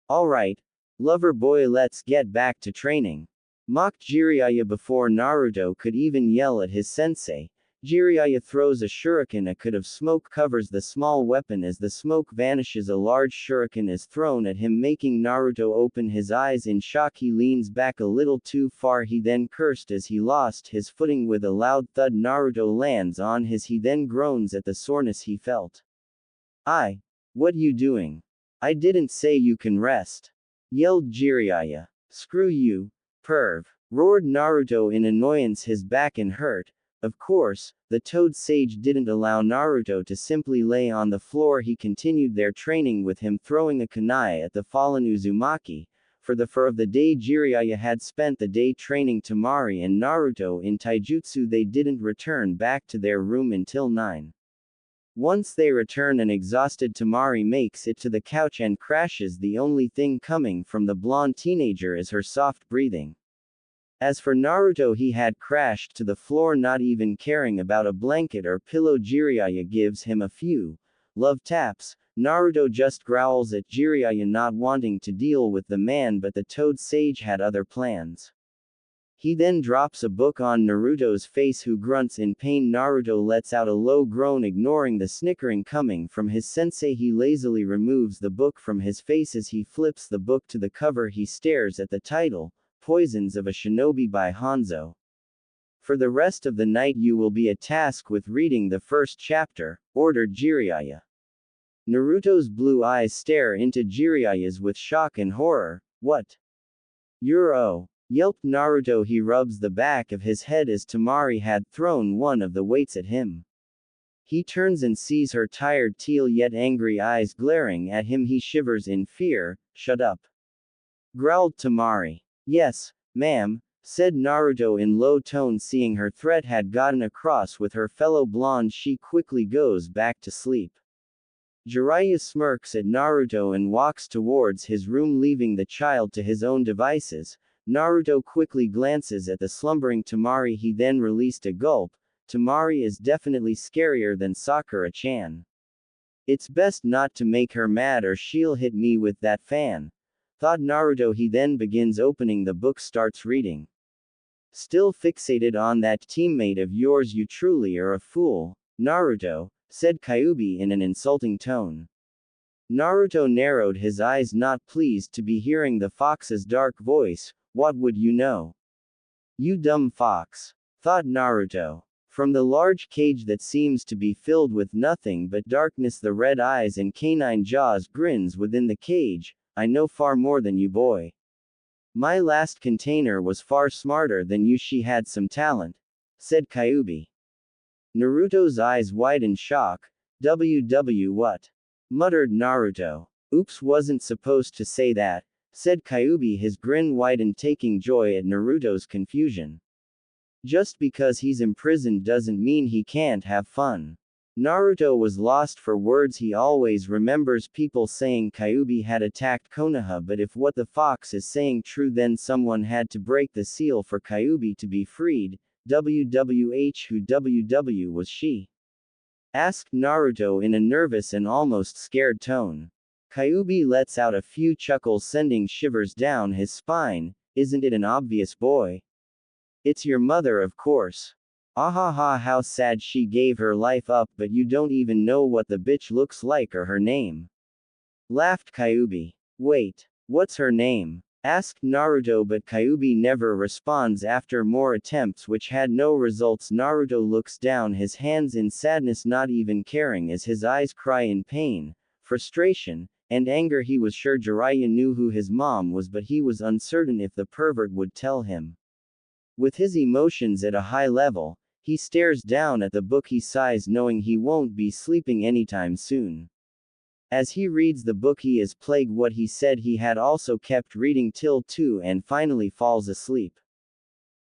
Alright, lover boy, let's get back to training, mocked Jiraiya before Naruto could even yell at his sensei. Jiraiya throws a shuriken. A cloud of smoke covers the small weapon. As the smoke vanishes, a large shuriken is thrown at him, making Naruto open his eyes in shock. He leans back a little too far. He then cursed as he lost his footing. With a loud thud, Naruto lands on his. He then groans at the soreness he felt. What you doing? I didn't say you can rest, yelled Jiraiya. Screw you, perv, roared Naruto in annoyance. His back and hurt. Of course, the Toad Sage didn't allow Naruto to simply lay on the floor. He continued their training with him throwing a kunai at the fallen Uzumaki. For the fur of the day, Jiraiya had spent the day training Temari and Naruto in taijutsu. They didn't return back to their room until 9. Once they return, an exhausted Temari makes it to the couch and crashes. The only thing coming from the blonde teenager is her soft breathing. As for Naruto, he had crashed to the floor, not even caring about a blanket or pillow. Jiraiya gives him a few love taps. Naruto just growls at Jiraiya, not wanting to deal with the man, but the Toad Sage had other plans. He then drops a book on Naruto's face, who grunts in pain. Naruto lets out a low groan, ignoring the snickering coming from his sensei. He lazily removes the book from his face. As he flips the book to the cover, he stares at the title, Poisons of a Shinobi by Hanzo. For the rest of the night you will be tasked with reading the first chapter, ordered Jiraiya. Naruto's blue eyes stare into Jiraiya's with shock and horror. What? Yelped Naruto. He rubs the back of his head as Temari had thrown one of the weights at him. He turns and sees her tired teal yet angry eyes glaring at him. He shivers in fear. Shut up, growled Temari. Yes, ma'am, said Naruto in low tone. Seeing her threat had gotten across with her fellow blonde, she quickly goes back to sleep. Jiraiya smirks at Naruto and walks towards his room, leaving the child to his own devices. Naruto quickly glances at the slumbering Temari. He then released a gulp. Temari is definitely scarier than Sakura-chan. It's best not to make her mad or she'll hit me with that fan, thought Naruto. He then begins opening the book, starts reading. Still fixated on that teammate of yours, you truly are a fool, Naruto, said Kyuubi in an insulting tone. Naruto narrowed his eyes, not pleased to be hearing the fox's dark voice. What would you know? You dumb fox, thought Naruto. From the large cage that seems to be filled with nothing but darkness, the red eyes and canine jaws grins within the cage. I know far more than you, boy. My last container was far smarter than you. She had some talent, said Kyuubi. Naruto's eyes widened shock. WW what? Muttered Naruto. Oops, wasn't supposed to say that, said Kyuubi, his grin widened, taking joy at Naruto's confusion. Just because he's imprisoned doesn't mean he can't have fun. Naruto was lost for words. He always remembers people saying Kyuubi had attacked Konoha, but if what the fox is saying true, then someone had to break the seal for Kyuubi to be freed. WWH, who WW was she? Asked Naruto in a nervous and almost scared tone. Kyuubi lets out a few chuckles, sending shivers down his spine. Isn't it an obvious, boy? It's your mother, of course. Ahaha, how sad, she gave her life up, but you don't even know what the bitch looks like or her name. Laughed Kyuubi. Wait, what's her name? Asked Naruto, but Kyuubi never responds. After more attempts which had no results, Naruto looks down his hands in sadness, not even caring as his eyes cry in pain, frustration, and anger. He was sure Jiraiya knew who his mom was, but he was uncertain if the pervert would tell him. With his emotions at a high level, he stares down at the book. He sighs, knowing he won't be sleeping anytime soon. As he reads the book, he is plagued. What he said he had also kept reading till 2 and finally falls asleep.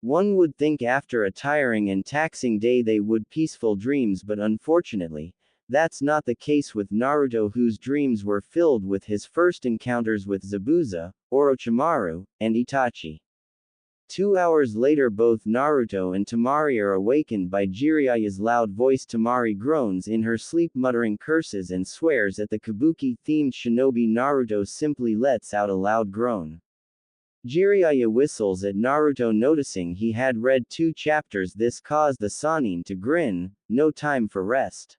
One would think after a tiring and taxing day they would peaceful dreams, but unfortunately, that's not the case with Naruto, whose dreams were filled with his first encounters with Zabuza, Orochimaru, and Itachi. 2 hours later, both Naruto and Temari are awakened by Jiraiya's loud voice. Temari groans in her sleep, muttering curses and swears at the kabuki-themed shinobi. Naruto simply lets out a loud groan. Jiraiya whistles at Naruto, noticing he had read 2 chapters. This caused the Sannin to grin. No time for rest.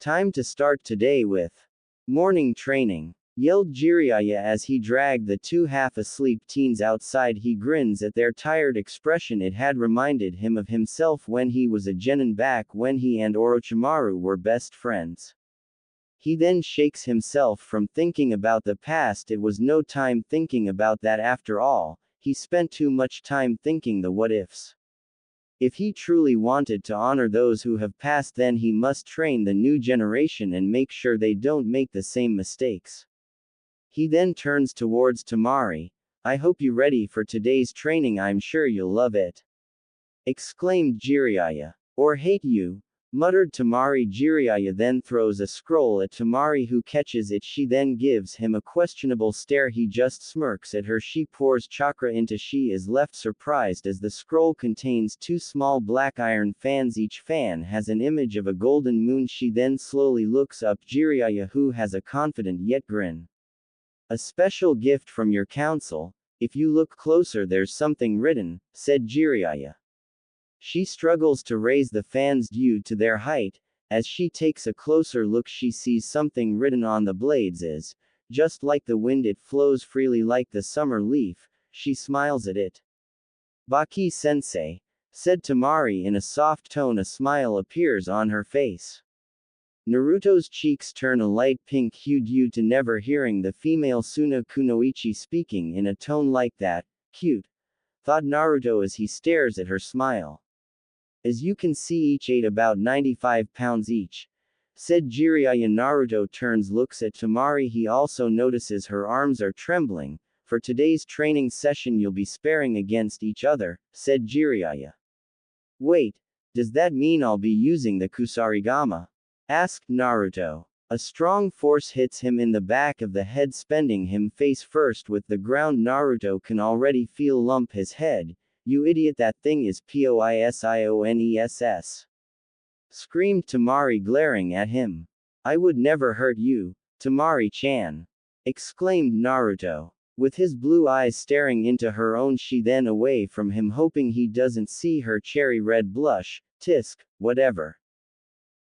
Time to start today with morning training, yelled Jiraiya as he dragged the 2 half-asleep teens outside. He grins at their tired expression. It had reminded him of himself when he was a genin, back when he and Orochimaru were best friends. He then shakes himself from thinking about the past. It was no time thinking about that after all. He spent too much time thinking the what-ifs. If he truly wanted to honor those who have passed, then he must train the new generation and make sure they don't make the same mistakes. He then turns towards Temari. I hope you're ready for today's training. I'm sure you'll love it, exclaimed Jiraiya. Or hate you, muttered Temari. Jiraiya then throws a scroll at Temari, who catches it. She then gives him a questionable stare. He just smirks at her. She pours chakra into. She is left surprised as the scroll contains 2 small black iron fans. Each fan has an image of a golden moon. She then slowly looks up Jiraiya, who has a confident yet grin. A special gift from your council. If you look closer, there's something written, said Jiraiya. She struggles to raise the fans due to their height. As she takes a closer look, she sees something written on the blades. Is just like the wind, it flows freely like the summer leaf. She smiles at it. Baki sensei, said Temari in a soft tone. A smile appears on her face. Naruto's cheeks turn a light pink hue due to never hearing the female Suna Kunoichi speaking in a tone like that. Cute, thought Naruto as he stares at her smile. As you can see, each ate about 95 pounds each, said Jiraiya. Naruto turns, looks at Temari. He also notices her arms are trembling. For today's training session you'll be sparring against each other, said Jiraiya. Wait, does that mean I'll be using the Kusarigama? Asked Naruto. A strong force hits him in the back of the head, spending him face first with the ground. Naruto can already feel lump his head. You idiot, that thing is poisoness! Screamed Temari, glaring at him. I would never hurt you, Temari-chan! Exclaimed Naruto. With his blue eyes staring into her own, she then away from him, hoping he doesn't see her cherry red blush. Tisk, whatever.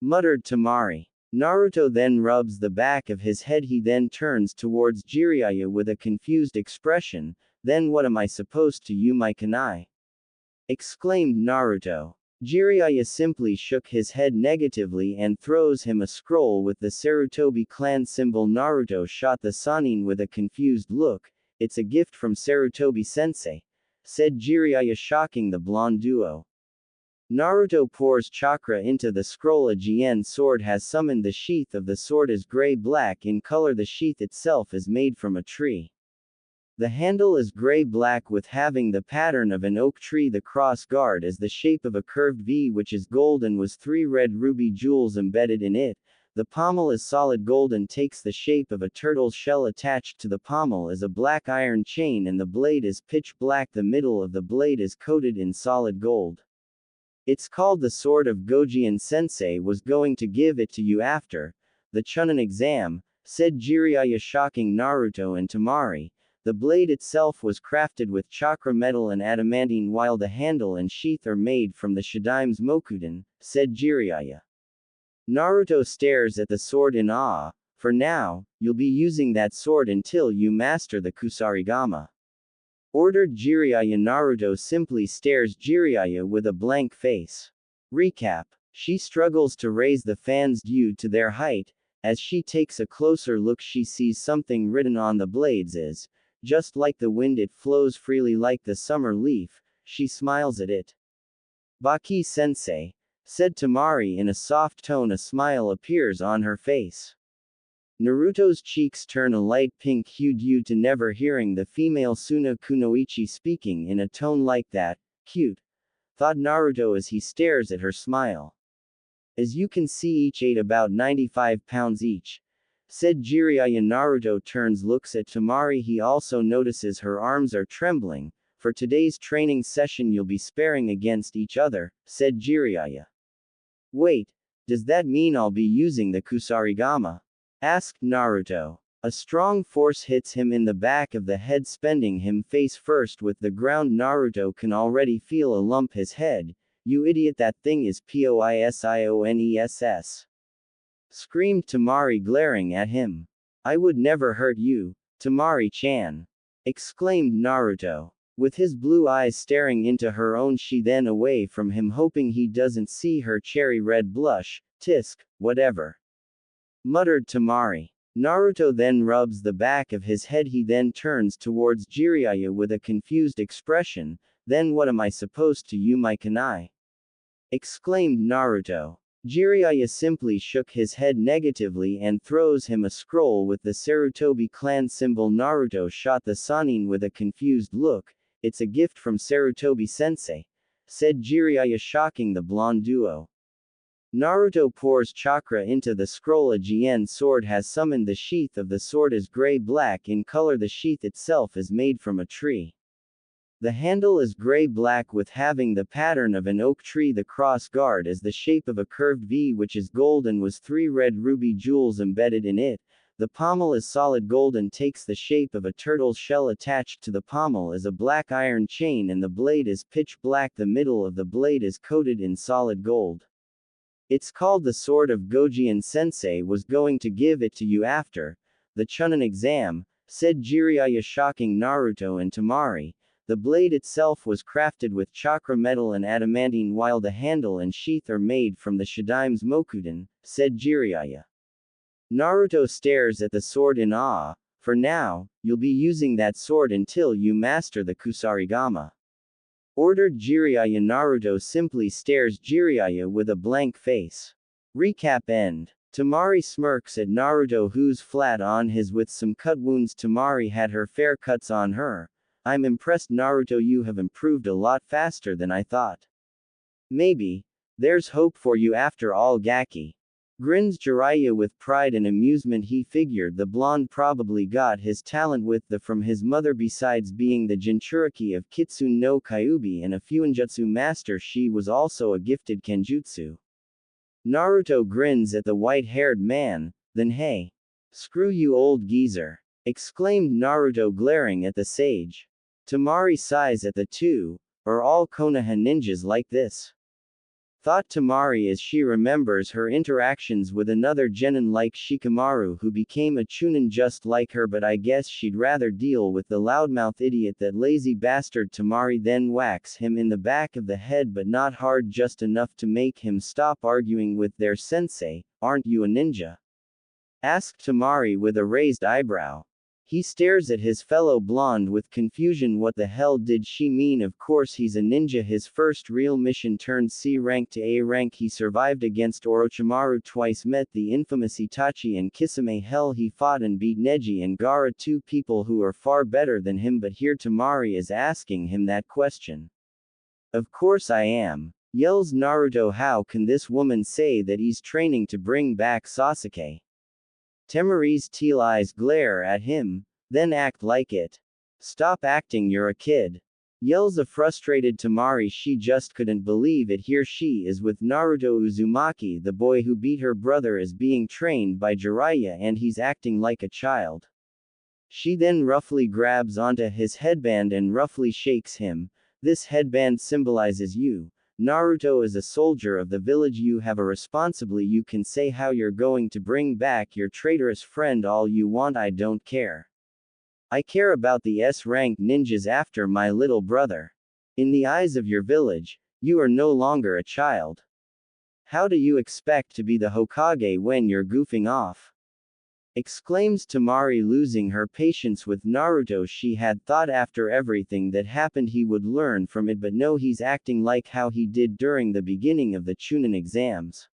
muttered Temari. Naruto then rubs the back of his head. He then turns towards Jiraiya with a confused expression. Then what am I supposed to do, my kanai? Exclaimed Naruto. Jiraiya simply shook his head negatively and throws him a scroll with the Sarutobi clan symbol. Naruto shot the Sannin with a confused look. It's a gift from Sarutobi sensei, said Jiraiya, shocking the blonde duo. Naruto pours chakra into the scroll. A Jien sword has summoned. The sheath of the sword is gray-black in color. The sheath itself is made from a tree. The handle is gray-black with having the pattern of an oak tree. The cross guard is the shape of a curved V which is golden with 3 red ruby jewels embedded in it. The pommel is solid golden, takes the shape of a turtle's shell. Attached to the pommel is a black iron chain and the blade is pitch black. The middle of the blade is coated in solid gold. It's called the sword of Gojian. Sensei was going to give it to you after the Chunin exam, said Jiraiya, shocking Naruto and Temari. The blade itself was crafted with chakra metal and adamantine while the handle and sheath are made from the Shadaime's Mokuden, said Jiraiya. Naruto stares at the sword in awe. For now, you'll be using that sword until you master the Kusarigama, ordered Jiraiya. Naruto simply stares Jiraiya with a blank face. Recap. She struggles to raise the fans due to their height. As she takes a closer look, she sees something written on the blades is, just like the wind, it flows freely like the summer leaf. She smiles at it. Baki sensei, said Temari in a soft tone. A smile appears on her face. Naruto's cheeks turn a light pink hue due to never hearing the female Suna Kunoichi speaking in a tone like that. Cute, thought Naruto as he stares at her smile. As you can see, each ate about 95 pounds each, said Jiraiya. Naruto turns, looks at Temari. He also notices her arms are trembling. For today's training session you'll be sparring against each other, said Jiraiya. Wait, does that mean I'll be using the Kusarigama? Asked Naruto. A strong force hits him in the back of the head, spending him face first with the ground. Naruto can already feel a lump his head. You idiot, that thing is poisoness! Screamed Temari, glaring at him. I would never hurt you, Temari-chan! Exclaimed Naruto. With his blue eyes staring into her own, she then away from him, hoping he doesn't see her cherry red blush. Tisk, whatever, muttered Temari. Naruto then rubs the back of his head. He then turns towards Jiraiya with a confused expression. Then what am I supposed to do, my kanai? Exclaimed Naruto. Jiraiya simply shook his head negatively and throws him a scroll with the Sarutobi clan symbol. Naruto shot the Sannin with a confused look. It's a gift from Sarutobi sensei, said Jiraiya, shocking the blonde duo. Naruto pours chakra into the scroll. A Jien sword has summoned. The sheath of the sword is gray-black in color. The sheath itself is made from a tree. The handle is gray-black with having the pattern of an oak tree. The cross guard is the shape of a curved V which is golden with 3 red ruby jewels embedded in it. The pommel is solid golden, takes the shape of a turtle's shell. Attached to the pommel is a black iron chain and the blade is pitch black. The middle of the blade is coated in solid gold. It's called the sword of Gojian. Sensei was going to give it to you after the Chunin exam, said Jiraiya, shocking Naruto and Temari. The blade itself was crafted with chakra metal and adamantine while the handle and sheath are made from the Shadaime's Mokuden, said Jiraiya. Naruto stares at the sword in awe. For now, you'll be using that sword until you master the Kusarigama, ordered Jiraiya. Naruto simply stares Jiraiya with a blank face. Recap end. Temari smirks at Naruto, who's flat on his with some cut wounds. Temari had her fair cuts on her. I'm impressed, Naruto, you have improved a lot faster than I thought. Maybe there's hope for you after all, Gaki. Grins Jiraiya with pride and amusement. He figured the blonde probably got his talent from his mother. Besides being the Jinchuriki of Kitsune no Kyuubi and a Fuinjutsu master, she was also a gifted Kenjutsu. Naruto grins at the white-haired man. Then hey, screw you, old geezer, exclaimed Naruto, glaring at the sage. Temari sighs at the two. Are all Konoha ninjas like this? thought Temari as she remembers her interactions with another genin like Shikamaru who became a chunin just like her, but I guess she'd rather deal with the loudmouth idiot. That lazy bastard. Temari then whacks him in the back of the head, but not hard, just enough to make him stop arguing with their sensei. Aren't you a ninja? Asked Temari with a raised eyebrow. He stares at his fellow blonde with confusion. What the hell did she mean? Of course he's a ninja. His first real mission turned C rank to A rank. He survived against Orochimaru twice, met the infamous Itachi and Kisame. Hell, he fought and beat Neji and Gaara, two people who are far better than him, but here Temari is asking him that question. Of course I am, yells Naruto. How can this woman say that he's training to bring back Sasuke? Temari's teal eyes glare at him, then act like it. Stop acting, you're a kid. Yells a frustrated Temari. She just couldn't believe it. Here she is with Naruto Uzumaki, the boy who beat her brother, is being trained by Jiraiya and he's acting like a child. She then roughly grabs onto his headband and roughly shakes him. This headband symbolizes you, Naruto, is a soldier of the village. You have a responsibility. You can say how you're going to bring back your traitorous friend all you want. I don't care. I care about the S-rank ninjas after my little brother. In the eyes of your village, you are no longer a child. How do you expect to be the Hokage when you're goofing off? Exclaims Temari, losing her patience with Naruto. She had thought after everything that happened he would learn from it, but no, he's acting like how he did during the beginning of the Chunin exams.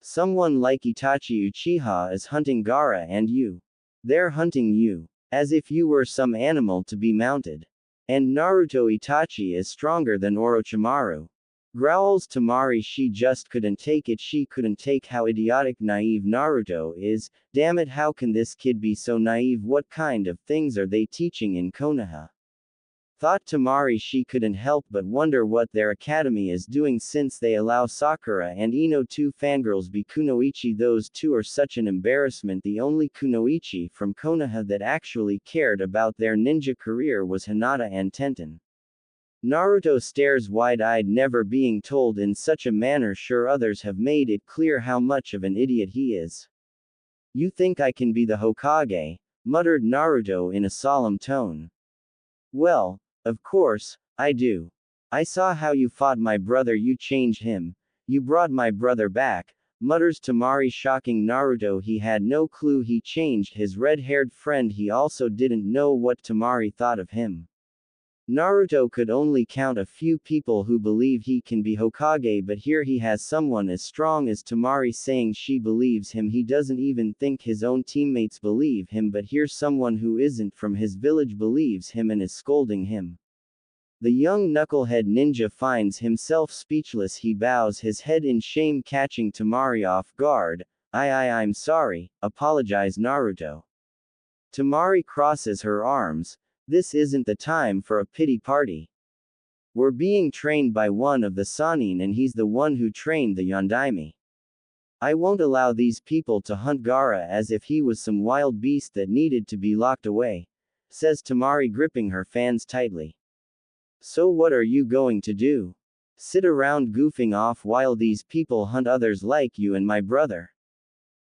Someone like Itachi Uchiha is hunting Gaara and you. They're hunting you. As if you were some animal to be mounted. And Naruto, Itachi is stronger than Orochimaru. Growls Temari. She just couldn't take it. She couldn't take how idiotic naive Naruto is. Damn it, how can this kid be so naive? What kind of things are they teaching in Konoha? Thought Temari. She couldn't help but wonder what their academy is doing, since they allow Sakura and Ino, two fangirls, be kunoichi. Those two are such an embarrassment. The only kunoichi from Konoha that actually cared about their ninja career was Hinata and Tenten. Naruto stares wide-eyed, never being told in such a manner. Sure, others have made it clear how much of an idiot he is. You think I can be the Hokage? Muttered Naruto in a solemn tone. Well, of course, I do. I saw how you fought my brother. You changed him. You brought my brother back, mutters Temari, shocking Naruto. He had no clue he changed his red-haired friend. He also didn't know what Temari thought of him. Naruto could only count a few people who believe he can be Hokage, but here he has someone as strong as Temari saying she believes him. He doesn't even think his own teammates believe him, but here someone who isn't from his village believes him and is scolding him. The young knucklehead ninja finds himself speechless. He bows his head in shame, catching Temari off guard. I'm sorry, apologize Naruto. Temari crosses her arms. This isn't the time for a pity party. We're being trained by one of the Sannin and he's the one who trained the Yondaime. I won't allow these people to hunt Gaara as if he was some wild beast that needed to be locked away, says Temari, gripping her fans tightly. So what are you going to do? Sit around goofing off while these people hunt others like you and my brother?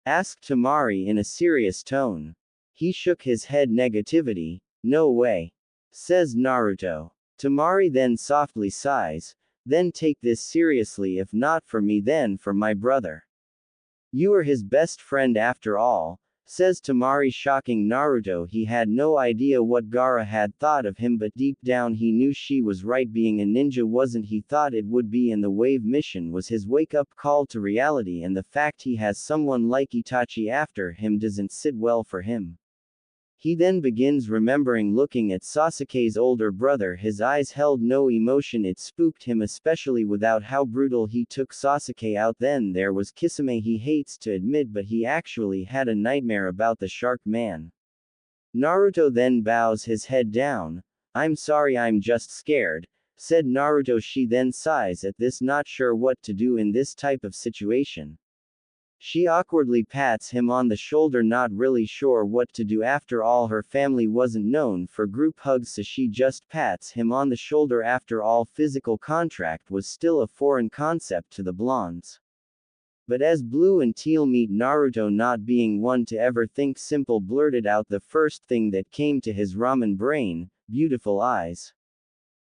Asked Temari in a serious tone. He shook his head negativity. No way, says Naruto. Temari then softly sighs. Then take this seriously. If not for me, then for my brother. You are his best friend after all, says Temari, shocking Naruto. He had no idea what Gaara had thought of him, but deep down he knew she was right. Being a ninja wasn't he thought it would be, and the wave mission was his wake-up call to reality, and the fact he has someone like Itachi after him doesn't sit well for him. He then begins remembering looking at Sasuke's older brother. His eyes held no emotion. It spooked him, especially without how brutal he took Sasuke out. Then there was Kisame. He hates to admit, but he actually had a nightmare about the shark man. Naruto then bows his head down. I'm sorry, I'm just scared, said Naruto. She then sighs at this, not sure what to do in this type of situation. She awkwardly pats him on the shoulder, not really sure what to do. After all, her family wasn't known for group hugs, so she just pats him on the shoulder. After all, physical contact was still a foreign concept to the blondes. But as Blue and Teal meet, Naruto, not being one to ever think simple, blurted out the first thing that came to his ramen brain: beautiful eyes.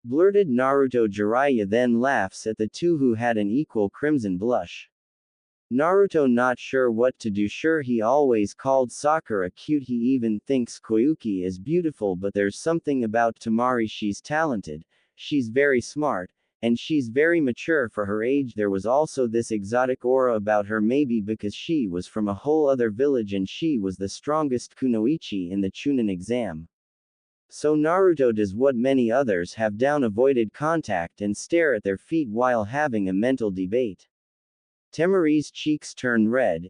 Blurted Naruto. Jiraiya then laughs at the two, who had an equal crimson blush. Naruto not sure what to do. Sure, he always called Sakura cute, he even thinks Koyuki is beautiful, but there's something about Temari. She's talented, she's very smart, and she's very mature for her age. There was also this exotic aura about her, maybe because she was from a whole other village and she was the strongest kunoichi in the Chunin exam. So Naruto does what many others have done: avoided contact and stare at their feet while having a mental debate. Temari's cheeks turn red.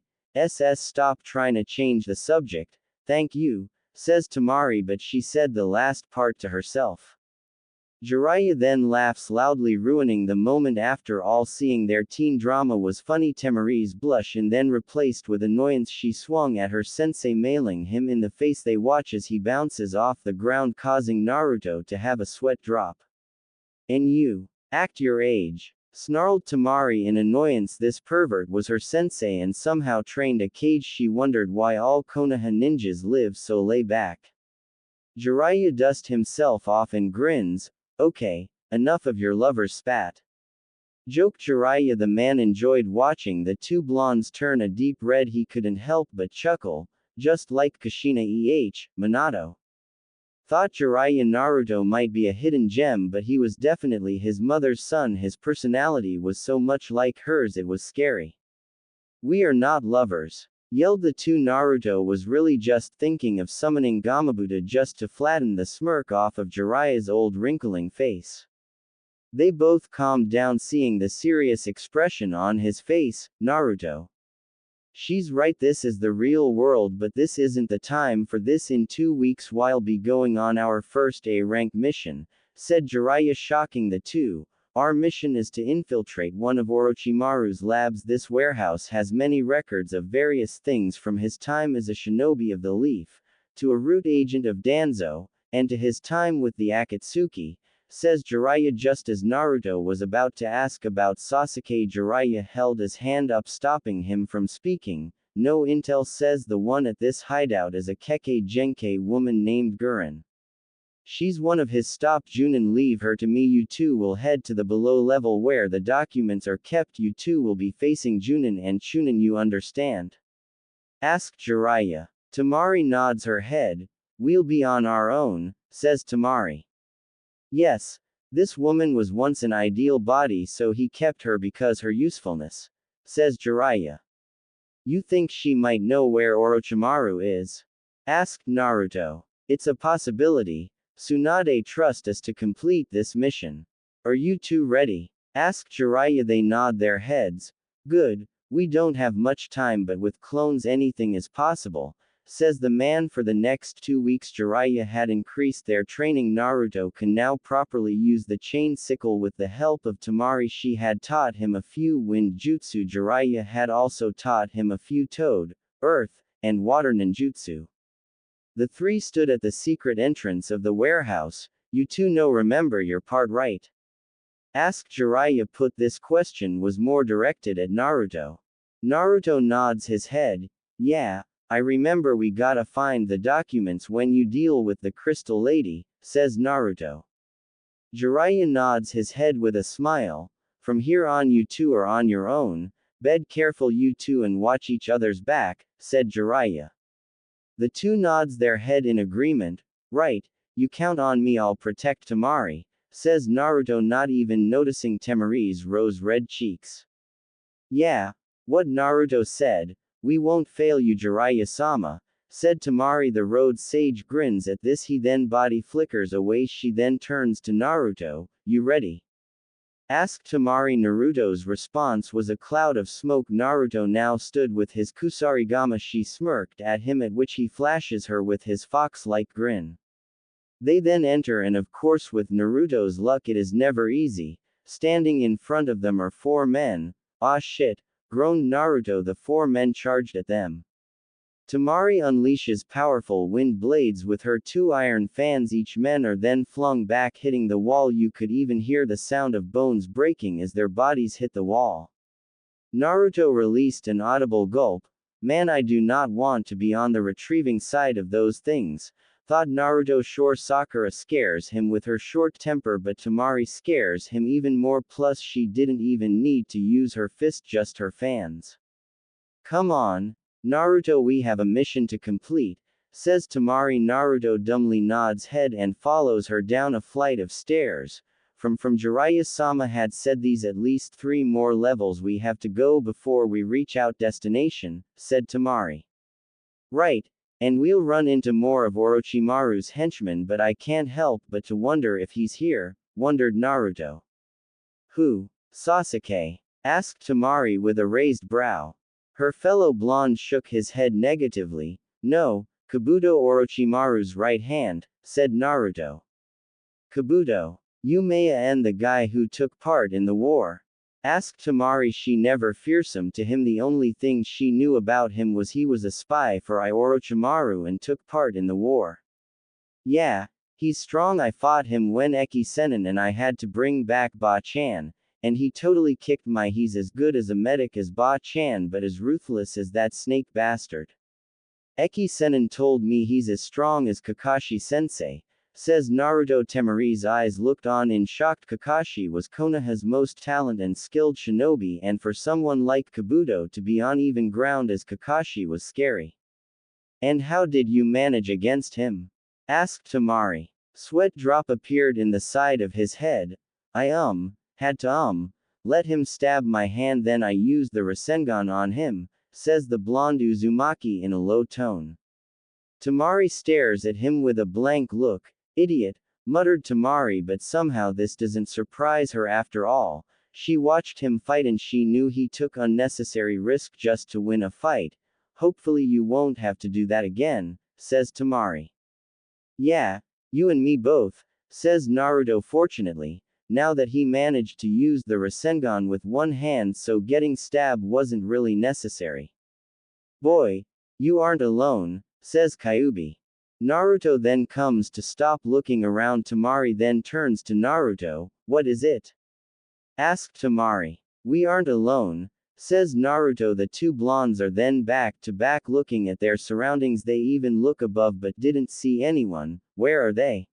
Stop trying to change the subject. Thank you, says Temari, but she said the last part to herself. Jiraiya then laughs loudly, ruining the moment. After all, seeing their teen drama was funny. Temari's blush and then replaced with annoyance. She swung at her sensei, mailing him in the face. They watch as he bounces off the ground, causing Naruto to have a sweat drop. And you act your age, snarled Temari in annoyance. This pervert was her sensei and somehow trained a cage. She wondered why all Konoha ninjas live so lay back. Jiraiya dusts himself off and grins. Okay, enough of your lover's spat joke, Jiraiya. The man enjoyed watching the two blondes turn a deep red. He couldn't help but chuckle, just like Kushina Minato. Thought Jiraiya Naruto might be a hidden gem, but he was definitely his mother's son. His personality was so much like hers, it was scary. We are not lovers, yelled the two. Naruto was really just thinking of summoning Gamabuta just to flatten the smirk off of Jiraiya's old wrinkling face. They both calmed down, seeing the serious expression on his face. Naruto, she's right, this is the real world, but this isn't the time for this. In 2 weeks we'll be going on our first A-rank mission, said Jiraiya, shocking the two. Our mission is to infiltrate one of Orochimaru's labs. This warehouse has many records of various things, from his time as a shinobi of the Leaf, to a root agent of Danzo, and to his time with the Akatsuki, says Jiraiya. Just as Naruto was about to ask about Sasuke, Jiraiya held his hand up, stopping him from speaking. No intel, says the one at this hideout is a Kekkei Genkai woman named Guren. She's one of his stop. Junin, leave her to me. You two will head to the below level where the documents are kept. You two will be facing Junin and Chunin, you understand? Asked Jiraiya. Temari nods her head. We'll be on our own, says Temari. Yes, this woman was once an ideal body, so he kept her because her usefulness, says Jiraiya. You think she might know where Orochimaru is? Asked Naruto. It's a possibility. Tsunade, trust us to complete this mission. Are you two ready? Asked Jiraiya. They nod their heads. Good, we don't have much time, but with clones anything is possible, says the man. For the next 2 weeks Jiraiya had increased their training. Naruto can now properly use the chain sickle with the help of Temari. She had taught him a few wind jutsu. Jiraiya had also taught him a few toad, earth, and water ninjutsu. The three stood at the secret entrance of the warehouse. You two know, remember your part, right? Asked Jiraiya. Put this question was more directed at Naruto. Naruto nods his head. Yeah, I remember. We gotta find the documents when you deal with the crystal lady, says Naruto. Jiraiya nods his head with a smile. From here on you two are on your own. Bed careful you two and watch each other's back, said Jiraiya. The two nods their head in agreement. Right, you count on me, I'll protect Temari, says Naruto, not even noticing Temari's rose-red cheeks. Yeah, what Naruto said, we won't fail you Jiraiya-sama, said Temari. The road sage grins at this, he then body flickers away. She then turns to Naruto. You ready? Asked Temari. Naruto's response was a cloud of smoke. Naruto now stood with his kusarigama. She smirked at him, at which he flashes her with his fox-like grin. They then enter, and of course with Naruto's luck it is never easy. Standing in front of them are 4 men. Ah shit, groaned Naruto. The four men charged at them. Temari unleashes powerful wind blades with her two iron fans. Each men are then flung back, hitting the wall. You could even hear the sound of bones breaking as their bodies hit the wall. Naruto released an audible gulp. Man, I do not want to be on the retrieving side of those things, thought Naruto. Sure, Sakura scares him with her short temper, but Temari scares him even more, plus she didn't even need to use her fist, just her fans. Come on, Naruto, we have a mission to complete, says Temari. Naruto dumbly nods head and follows her down a flight of stairs. From Jiraiya-sama had said these at least 3 more levels we have to go before we reach out destination, said Temari. Right, and we'll run into more of Orochimaru's henchmen, but I can't help but to wonder if he's here, wondered Naruto. Who? Sasuke? Asked Temari with a raised brow. Her fellow blonde shook his head negatively. No, Kabuto, Orochimaru's right hand, said Naruto. Kabuto? Umea and the guy who took part in the war? Asked Temari. She never fearsome to him. The only thing she knew about him was he was a spy for Orochimaru and took part in the war. Yeah, he's strong. I fought him when Eki Senin and I had to bring back Ba-chan, and he totally kicked my. He's as good as a medic as Ba-chan but as ruthless as that snake bastard. Eki Senin told me he's as strong as Kakashi-sensei, says Naruto. Temari's eyes looked on in shock. Kakashi was Konoha's most talented and skilled shinobi, and for someone like Kabuto to be on even ground as Kakashi was scary. And how did you manage against him? Asked Temari. Sweat drop appeared in the side of his head. I had to let him stab my hand, then I used the Rasengan on him, says the blonde Uzumaki in a low tone. Temari stares at him with a blank look. Idiot, muttered Temari, but somehow this doesn't surprise her after all. She watched him fight and she knew he took unnecessary risk just to win a fight. Hopefully you won't have to do that again, says Temari. Yeah, you and me both, says Naruto. Fortunately, now that he managed to use the Rasengan with one hand, so getting stabbed wasn't really necessary. Boy, you aren't alone, says Kyuubi. Naruto then comes to stop looking around. Temari then turns to Naruto. What is it? Asked Temari. We aren't alone, says Naruto. The two blondes are then back to back looking at their surroundings. They even look above but didn't see anyone. Where are they?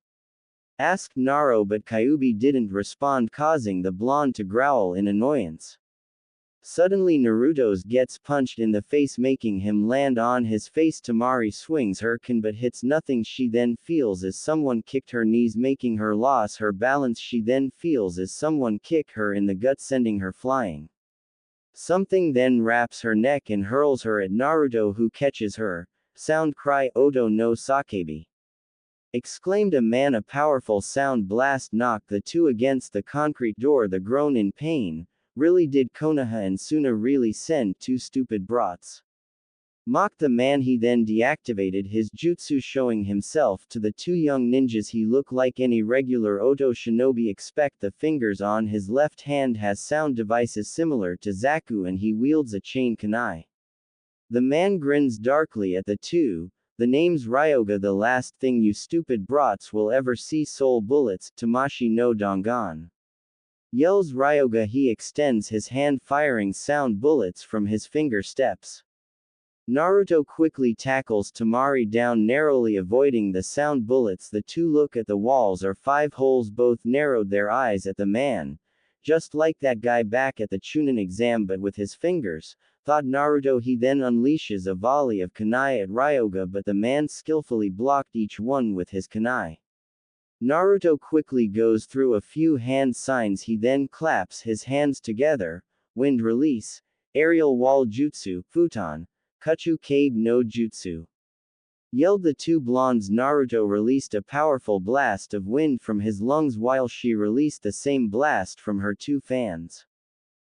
Asked Naruto, but Kyuubi didn't respond, causing the blonde to growl in annoyance. Suddenly Naruto's gets punched in the face, making him land on his face. Temari swings her kin but hits nothing. She then feels as someone kicked her knees, making her lose her balance. She then feels as someone kick her in the gut, sending her flying. Something then wraps her neck and hurls her at Naruto, who catches her. Sound cry, Odo no Sakebi! Exclaimed a man. A powerful sound blast knocked the two against the concrete door. The groan in pain. Really did Konoha and Suna really send 2 stupid brats? Mocked the man. He then deactivated his jutsu, showing himself to the 2 young ninjas. He looked like any regular Oto shinobi, except the fingers on his left hand has sound devices similar to Zaku and he wields a chain kunai. The man grins darkly at the two. The name's Ryoga. The last thing you stupid brats will ever see. Soul bullets, Tamashi no Dangan. Yells Ryoga. He extends his hand, firing sound bullets from his finger steps. Naruto quickly tackles Temari down, narrowly avoiding the sound bullets. The two look at the walls are 5 holes. Both narrowed their eyes at the man. Just like that guy back at the Chunin exam, but with his fingers, thought Naruto. He then unleashes a volley of kunai at Ryoga, but the man skillfully blocked each one with his kunai. Naruto quickly goes through a few hand signs. He then claps his hands together. Wind release, aerial wall jutsu, futon, Kuchu Kabe no Jutsu. Yelled the 2 blondes. Naruto released a powerful blast of wind from his lungs while she released the same blast from her 2 fans.